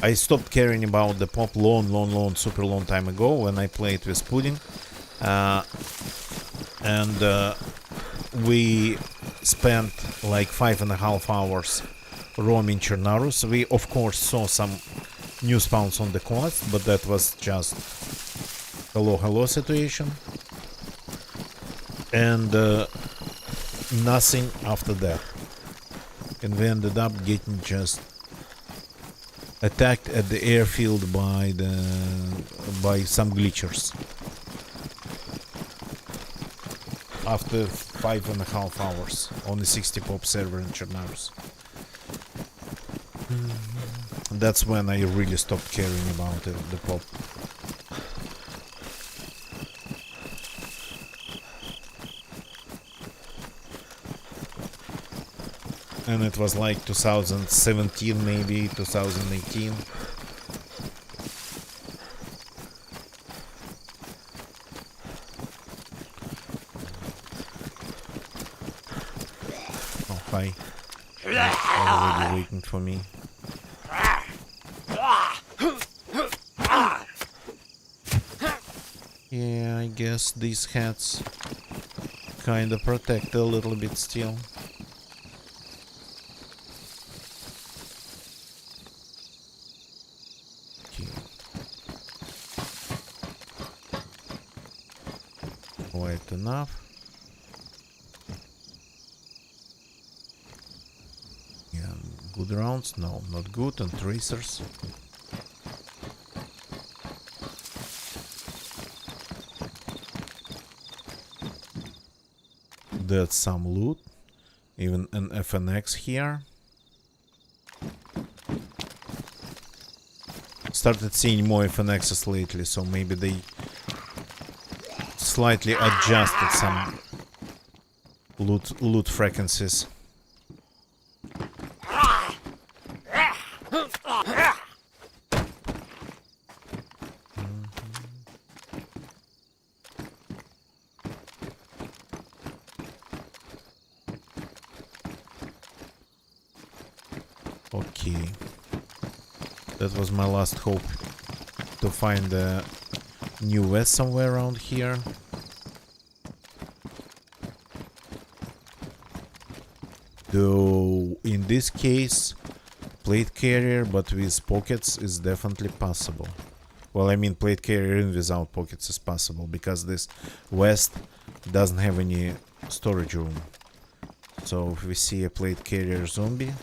I stopped caring about the pop super long time ago when I played with Pudding. We spent like 5.5 hours roaming Chernarus. We of course saw some new spawns on the coast, but that was just hello situation. And nothing after that. and we ended up getting just attacked at the airfield by some glitchers. After 5.5 hours on the 60 pop server in Chernavis. That's when I really stopped caring about the pop. And it was like 2017, maybe 2018. Oh, hi. Already waiting for me. Yeah, I guess these hats kinda protect a little bit still. Quite enough. Yeah, good rounds? No, not good. And tracers. That's some loot. Even an FNX here. Started seeing more FNXs lately, so maybe they slightly adjusted some loot frequencies. Okay, that was my last hope to find a new vest somewhere around here. Though in this case, plate carrier but with pockets is definitely possible. Well, I mean plate carrier in without pockets is possible because this vest doesn't have any storage room. So if we see a plate carrier zombie,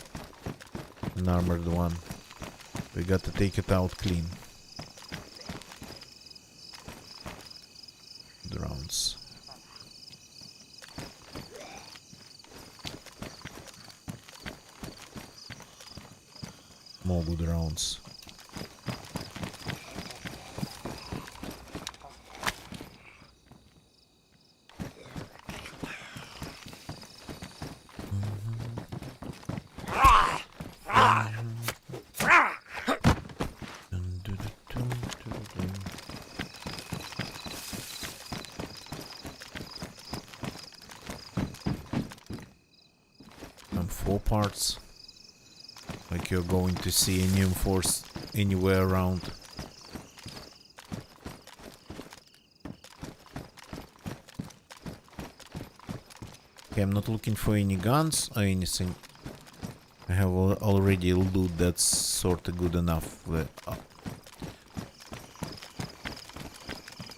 an armored one, we gotta take it out clean. The rounds. More good rounds. And 4 parts. Like you're going to see a new force anywhere around. Okay, I'm not looking for any guns or anything. I have already loot that's sorta good enough.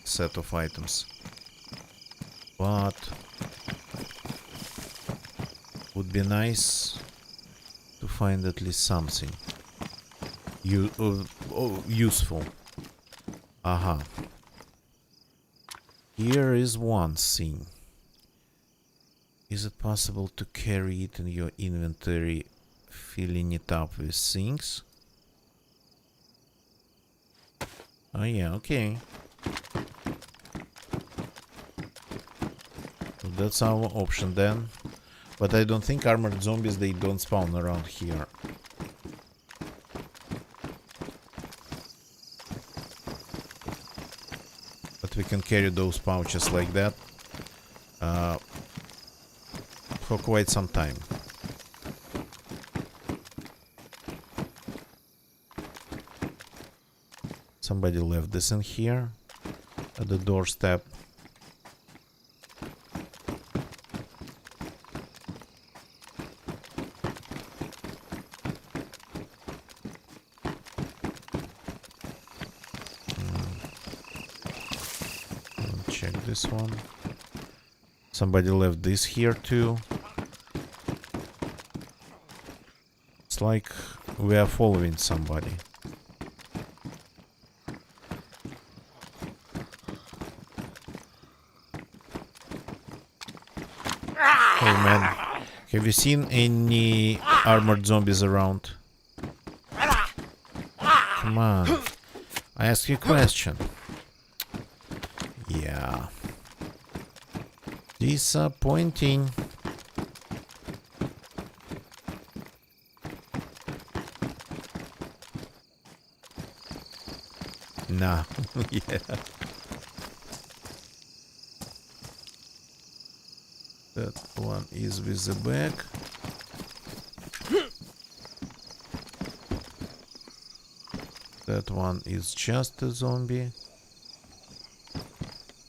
Set of items. But would be nice to find at least something useful. Aha. Here is one thing. Is it possible to carry it in your inventory, filling it up with things? Oh yeah, okay. So that's our option then. But I don't think armored zombies, they don't spawn around here. But we can carry those pouches like that for quite some time. Somebody left this in here at the doorstep. Check this one. Somebody left this here too. It's like we are following somebody. Hey man, have you seen any armored zombies around? Come on, I ask you a question. Yeah. Disappointing. Nah, yeah. That one is with the bag. That one is just a zombie.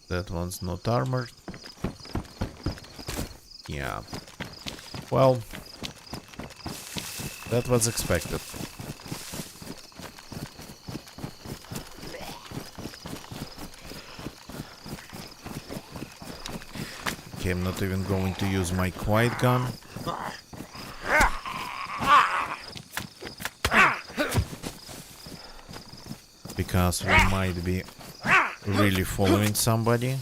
That one's not armored. Yeah. Well, that was expected. Okay, I'm not even going to use my quiet gun. Because we might be really following somebody.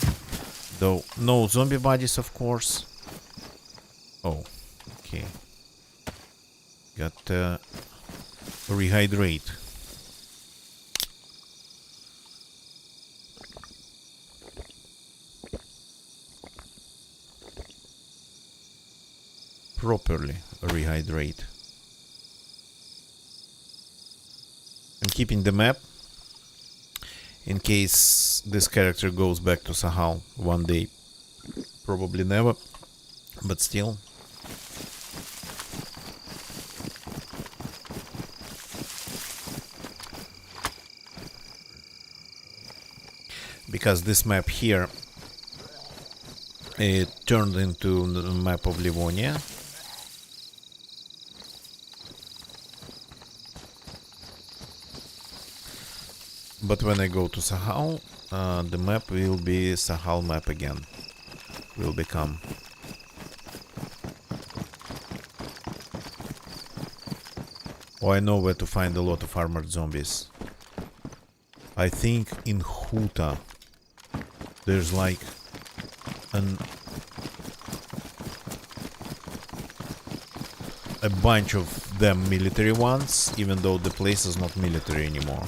Though, no zombie bodies, of course. Oh, okay. Got rehydrate. Properly rehydrate. I'm keeping the map in case this character goes back to Sahal one day. Probably never, but still. Because this map here, it turned into the map of Livonia. But when I go to Sahal, the map will be Sahal map again. Will become. Oh, I know where to find a lot of armored zombies. I think in Huta there's like a bunch of them military ones, even though the place is not military anymore.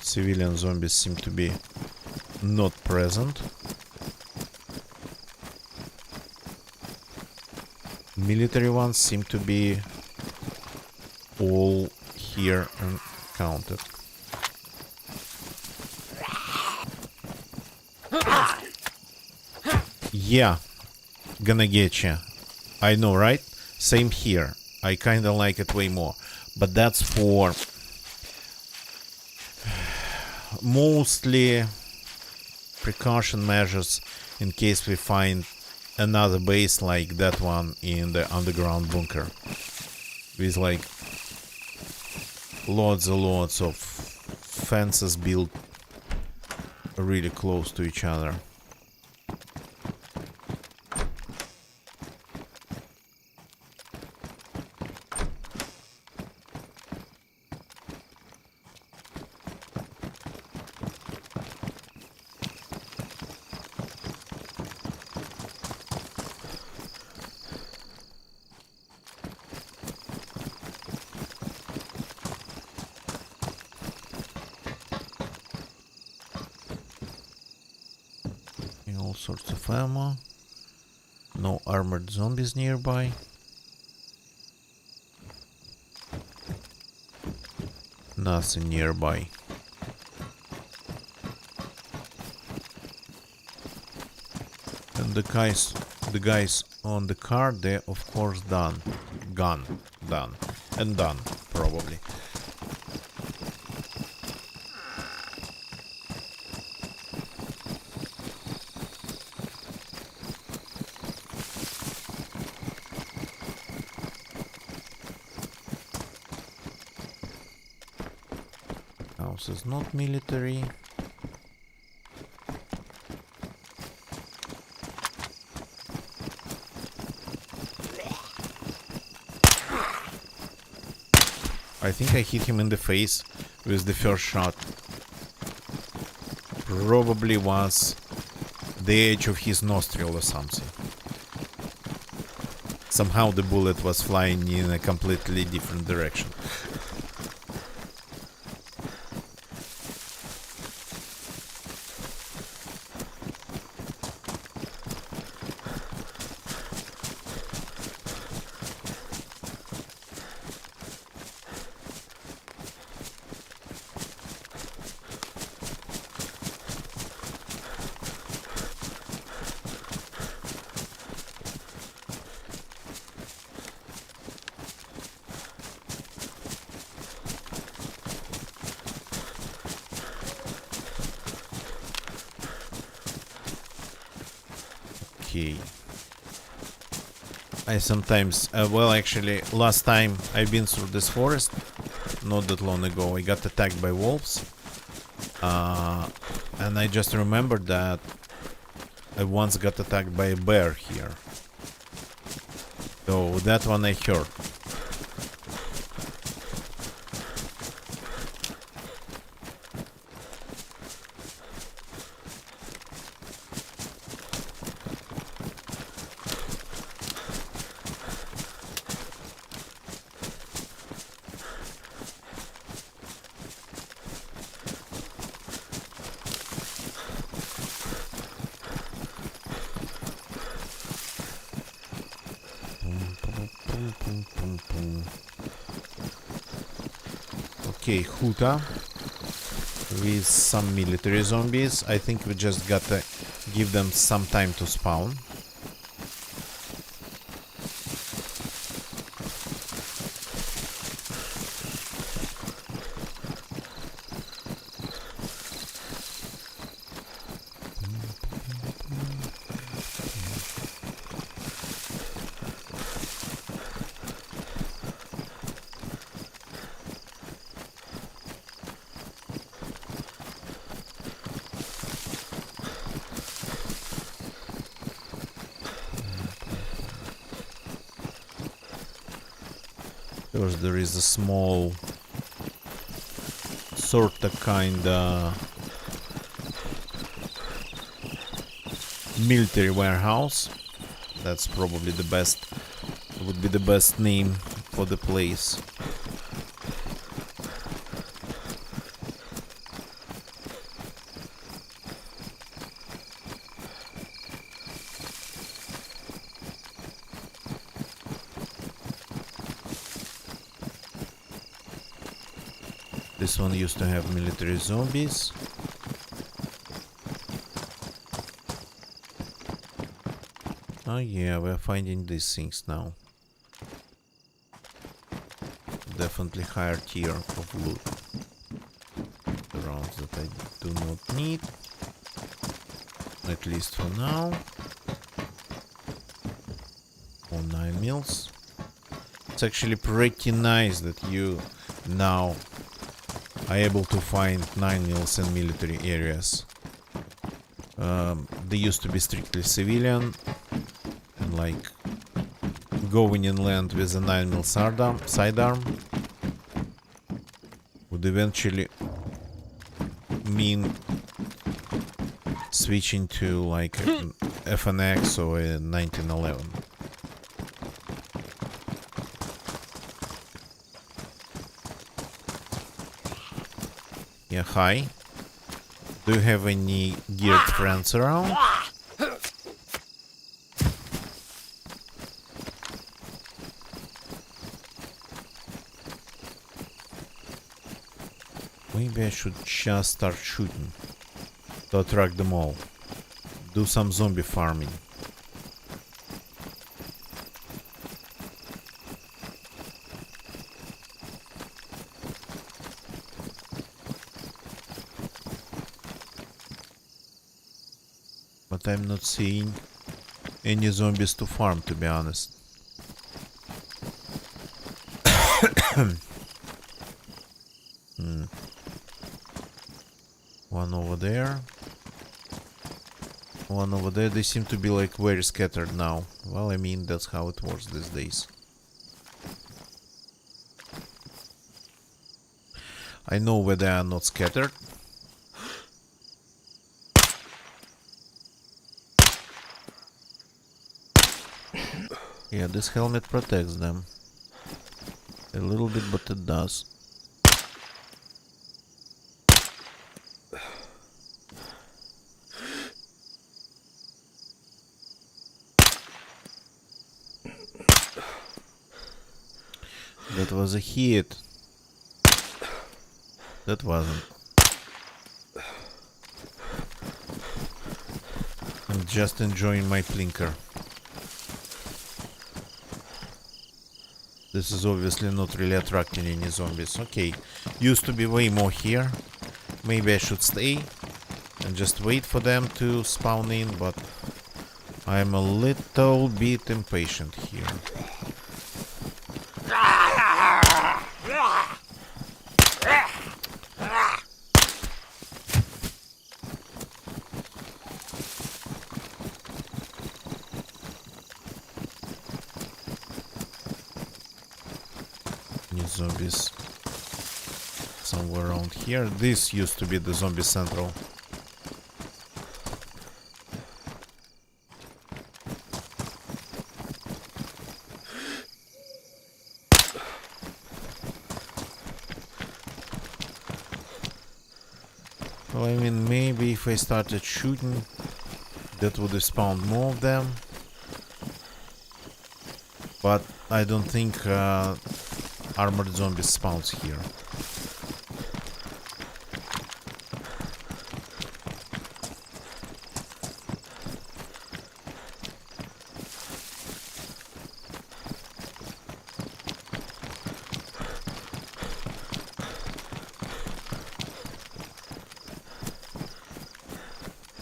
Civilian zombies seem to be not present. Military ones seem to be all here and counted. Yeah, gonna get ya. I know, right? Same here. I kinda like it way more. But that's for mostly precaution measures in case we find another base like that one in the underground bunker with like lots and lots of fences built really close to each other. All sorts of ammo. No armored zombies nearby. Nothing nearby. And the guys on the car, they're of course done. Done. And done, probably. house is not military. I think I hit him in the face with the first shot. Probably was the edge of his nostril or something. Somehow the bullet was flying in a completely different direction. Okay. I sometimes, well, actually, last time I've been through this forest, not that long ago, I got attacked by wolves. And I just remembered that I once got attacked by a bear here. So that one I heard. Okay, Huta with some military zombies. I think we just gotta give them some time to spawn. There is a small sorta kinda military warehouse. That's probably the best, would be the best name for the place. This one used to have military zombies. Oh yeah, we're finding these things now. Definitely higher tier of loot. The rounds that I do not need. At least for now. Or 9 mils. It's actually pretty nice that you now are able to find 9 mils in military areas. They used to be strictly civilian, and like going inland with a 9 mil sidearm would eventually mean switching to like an FNX or a 1911. Yeah, hi. Do you have any geared friends around? Maybe I should just start shooting to attract them all. Do some zombie farming. But I'm not seeing any zombies to farm, to be honest. One over there. One over there. They seem to be like very scattered now. Well, I mean, that's how it works these days. I know where they are not scattered. Yeah, this helmet protects them. A little bit, but it does. That was a hit. That wasn't. I'm just enjoying my blinker. This is obviously not really attracting any zombies. Okay, used to be way more here. Maybe I should stay and just wait for them to spawn in, but I'm a little bit impatient here. New zombies somewhere around here. This used to be the zombie central. Well, I mean, maybe if I started shooting, that would have spawned more of them. But I don't think armored zombies spawns here.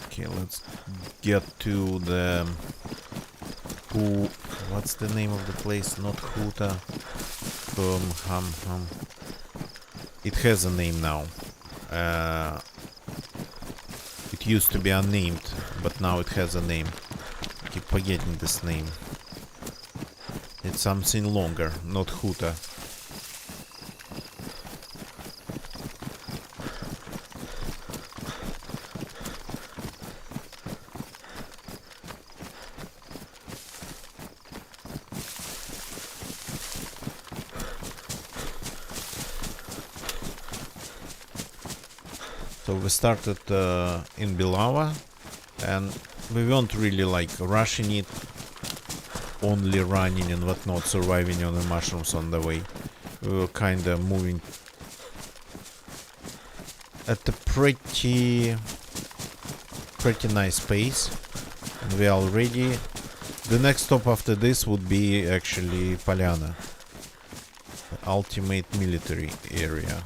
Okay, let's get to the what's the name of the place? Not Huta. It has a name now. It used to be unnamed, but now it has a name. I keep forgetting this name. It's something longer, not Huta. So we started in Bilava, and we weren't really like rushing it, only running and whatnot, surviving on the mushrooms on the way. We were kinda moving at a pretty nice pace, and we are already. The next stop after this would be actually Polyana, the ultimate military area.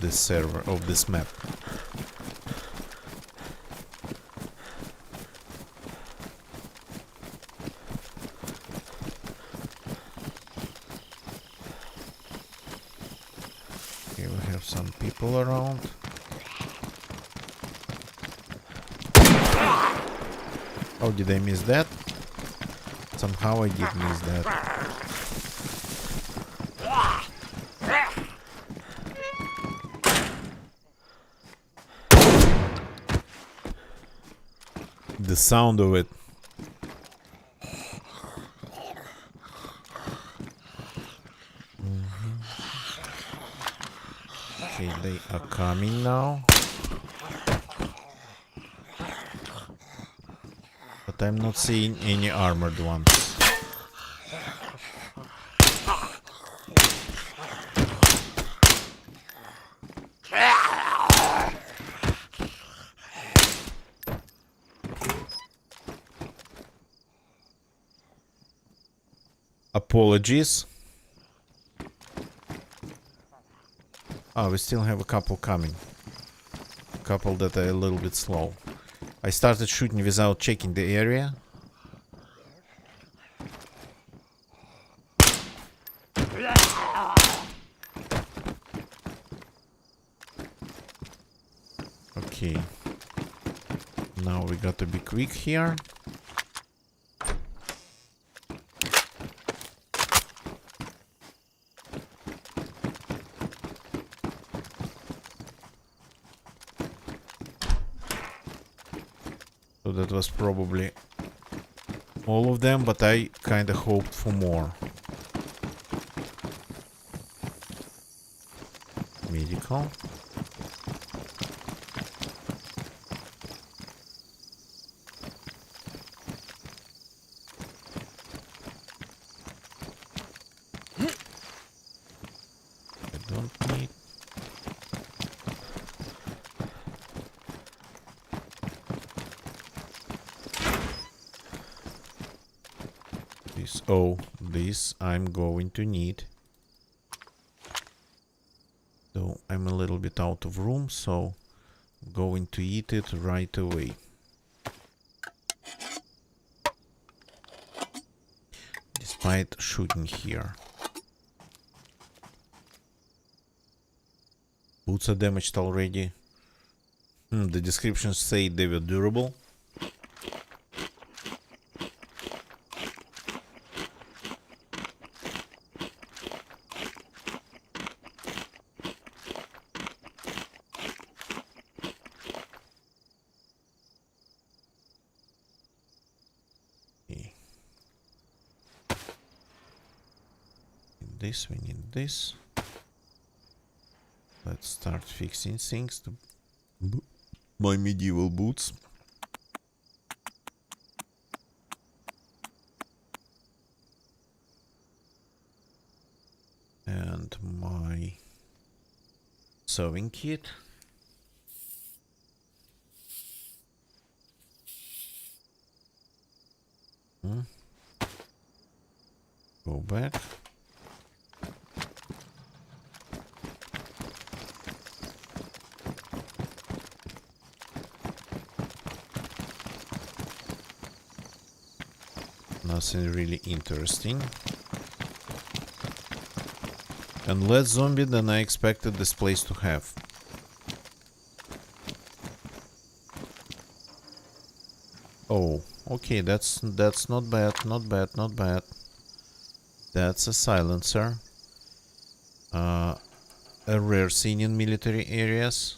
This server of this map. Okay, we have some people around. Oh, did I miss that? Somehow I did miss that. The sound of it. Okay, they are coming now. But I'm not seeing any armored ones. Apologies. Oh, we still have a couple coming. A couple that are a little bit slow. I started shooting without checking the area. Okay. Now we got to be quick here. So that was probably all of them, but I kinda hoped for more. Medical. I don't need. This. Oh, this I'm going to need. So I'm a little bit out of room, so I'm going to eat it right away. Despite shooting here. Boots are damaged already. The descriptions say they were durable. We need this. Let's start fixing things to my medieval boots. And my sewing kit. Go back. Nothing really interesting. And less zombie than I expected this place to have. Oh, okay, that's not bad, not bad, not bad. That's a silencer. A rare scene in military areas.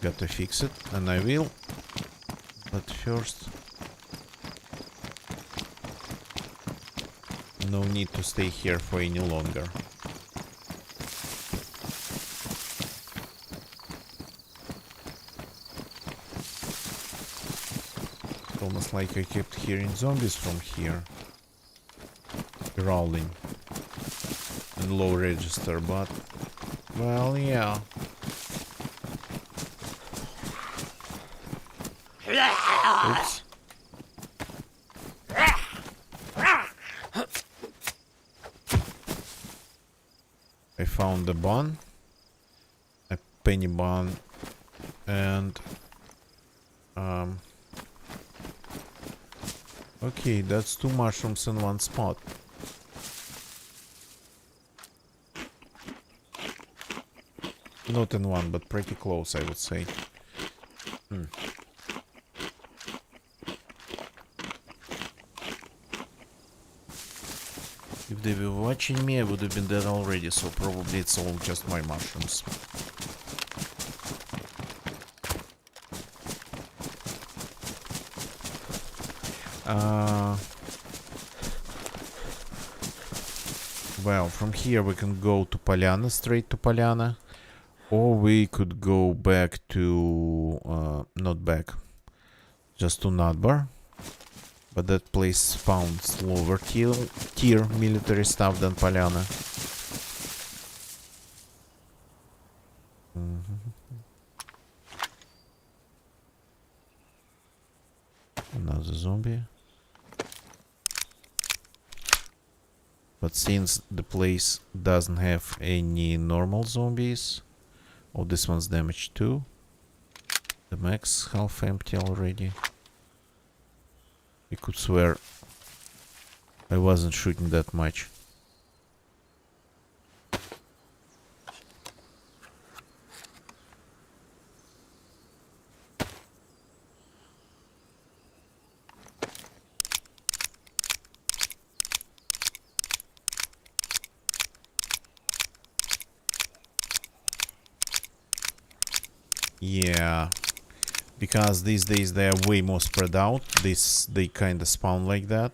Got to fix it, and I will. But first, no need to stay here for any longer. Almost like I kept hearing zombies from here. Growling. And low register, but... well, yeah. Oops. I found a bun. A penny bun. And... okay, that's 2 mushrooms in one spot. Not in one, but pretty close, I would say. If they were watching me, I would have been dead already, so probably it's all just my mushrooms. Well, from here we can go to Polyana, straight to Polyana. Or we could go back to... not back. Just to Nadbar. But that place found lower tier military stuff than Polyana. Another zombie. But since the place doesn't have any normal zombies... oh, this one's damaged too. The mag's half empty already. I could swear I wasn't shooting that much. Yeah, because these days they are way more spread out. They kind of spawn like that.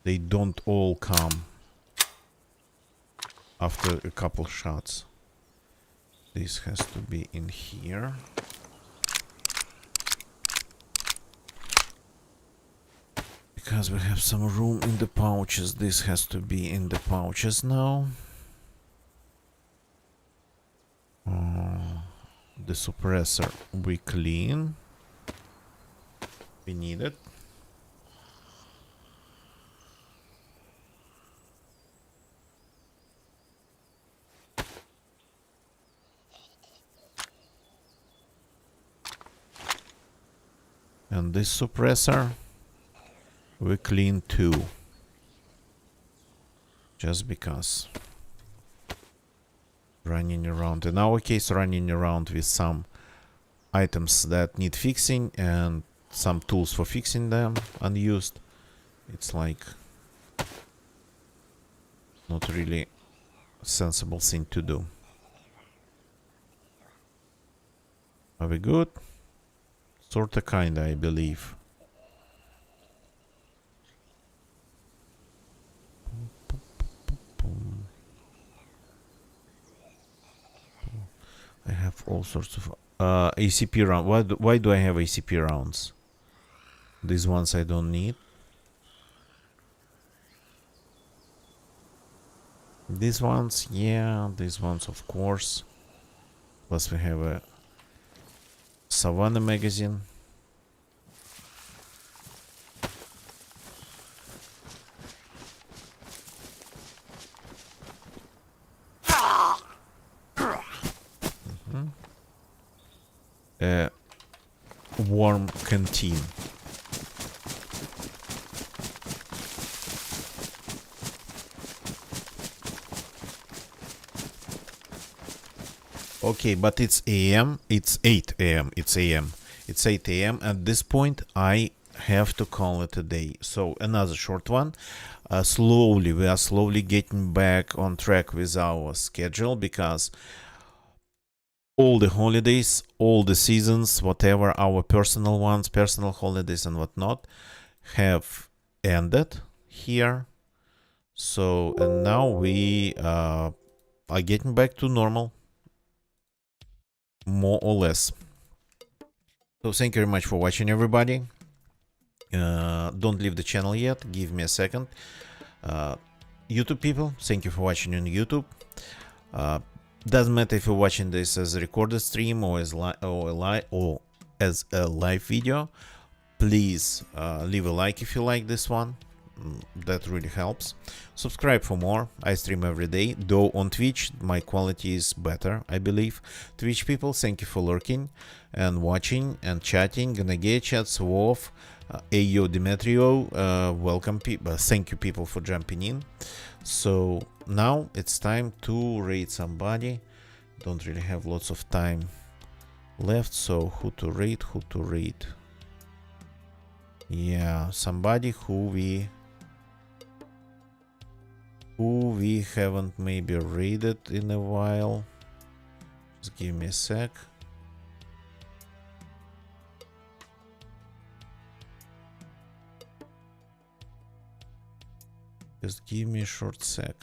They don't all come after a couple shots. This has to be in here. Because we have some room in the pouches, this has to be in the pouches now. The suppressor we clean. We need it. And this suppressor we clean too. Just because. Running around. In our case, running around with some items that need fixing and some tools for fixing them unused. It's like not really a sensible thing to do. Are we good? Sorta kinda, I believe. I have all sorts of ACP round. Why do I have ACP rounds? These ones I don't need. These ones, yeah, these ones of course. Plus we have a Savannah magazine. A warm canteen. Okay, but it's AM. It's 8 AM. It's AM. It's 8 AM. At this point, I have to call it a day. So another short one. We are slowly getting back on track with our schedule because all the holidays, all the seasons, whatever our personal ones, personal holidays and whatnot, have ended here. So, and now we are getting back to normal, more or less. So thank you very much for watching, everybody. Don't leave the channel yet. Give me a second. YouTube people, thank you for watching on YouTube. Doesn't matter if you're watching this as a recorded stream or as a live video. Please leave a like if you like this one. That really helps. Subscribe for more. I stream every day, though on Twitch my quality is better, I believe. Twitch people, thank you for lurking and watching and chatting. Chat, Swov, Ayo Demetrio, welcome people. Thank you people for jumping in. So now it's time to raid somebody. Don't really have lots of time left, so who to raid? Yeah, somebody who we haven't maybe raided in a while. Just give me a sec. Just give me a short sec.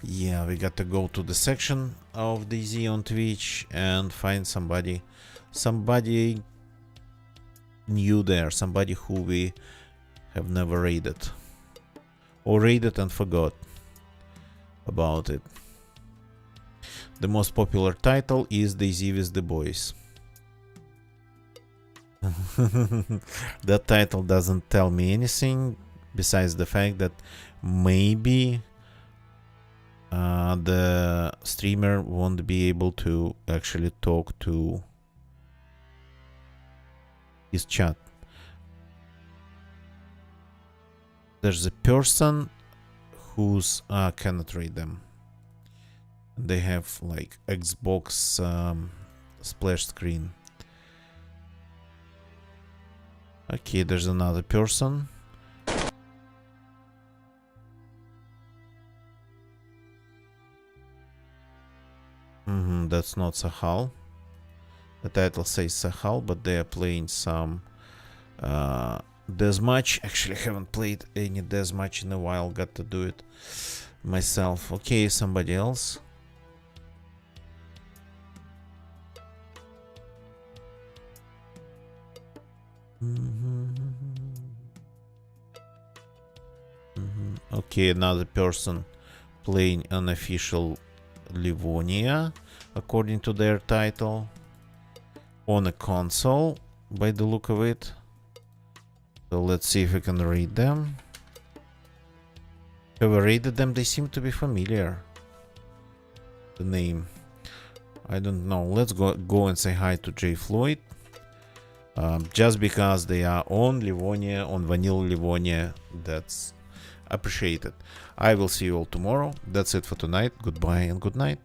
Yeah, we got to go to the section of DZ on Twitch and find somebody new there, somebody who we have never raided or raided and forgot about it. The most popular title is DZ with the Boys. That title doesn't tell me anything besides the fact that maybe the streamer won't be able to actually talk to his chat. There's a person who's cannot read them. They have like Xbox splash screen. Okay, there's another person. That's not Sahal. The title says Sahal, but they are playing some deathmatch. Actually, I haven't played any deathmatch in a while. Got to do it myself. Okay, somebody else. Okay, another person playing unofficial Livonia, according to their title, on a console, by the look of it. So let's see if we can read them. Have I rated them? They seem to be familiar. The name, I don't know. Let's go and say hi to Jay Floyd. Just because they are on Livonia, on vanilla Livonia, that's appreciated. I will see you all tomorrow. That's it for tonight. Goodbye and good night.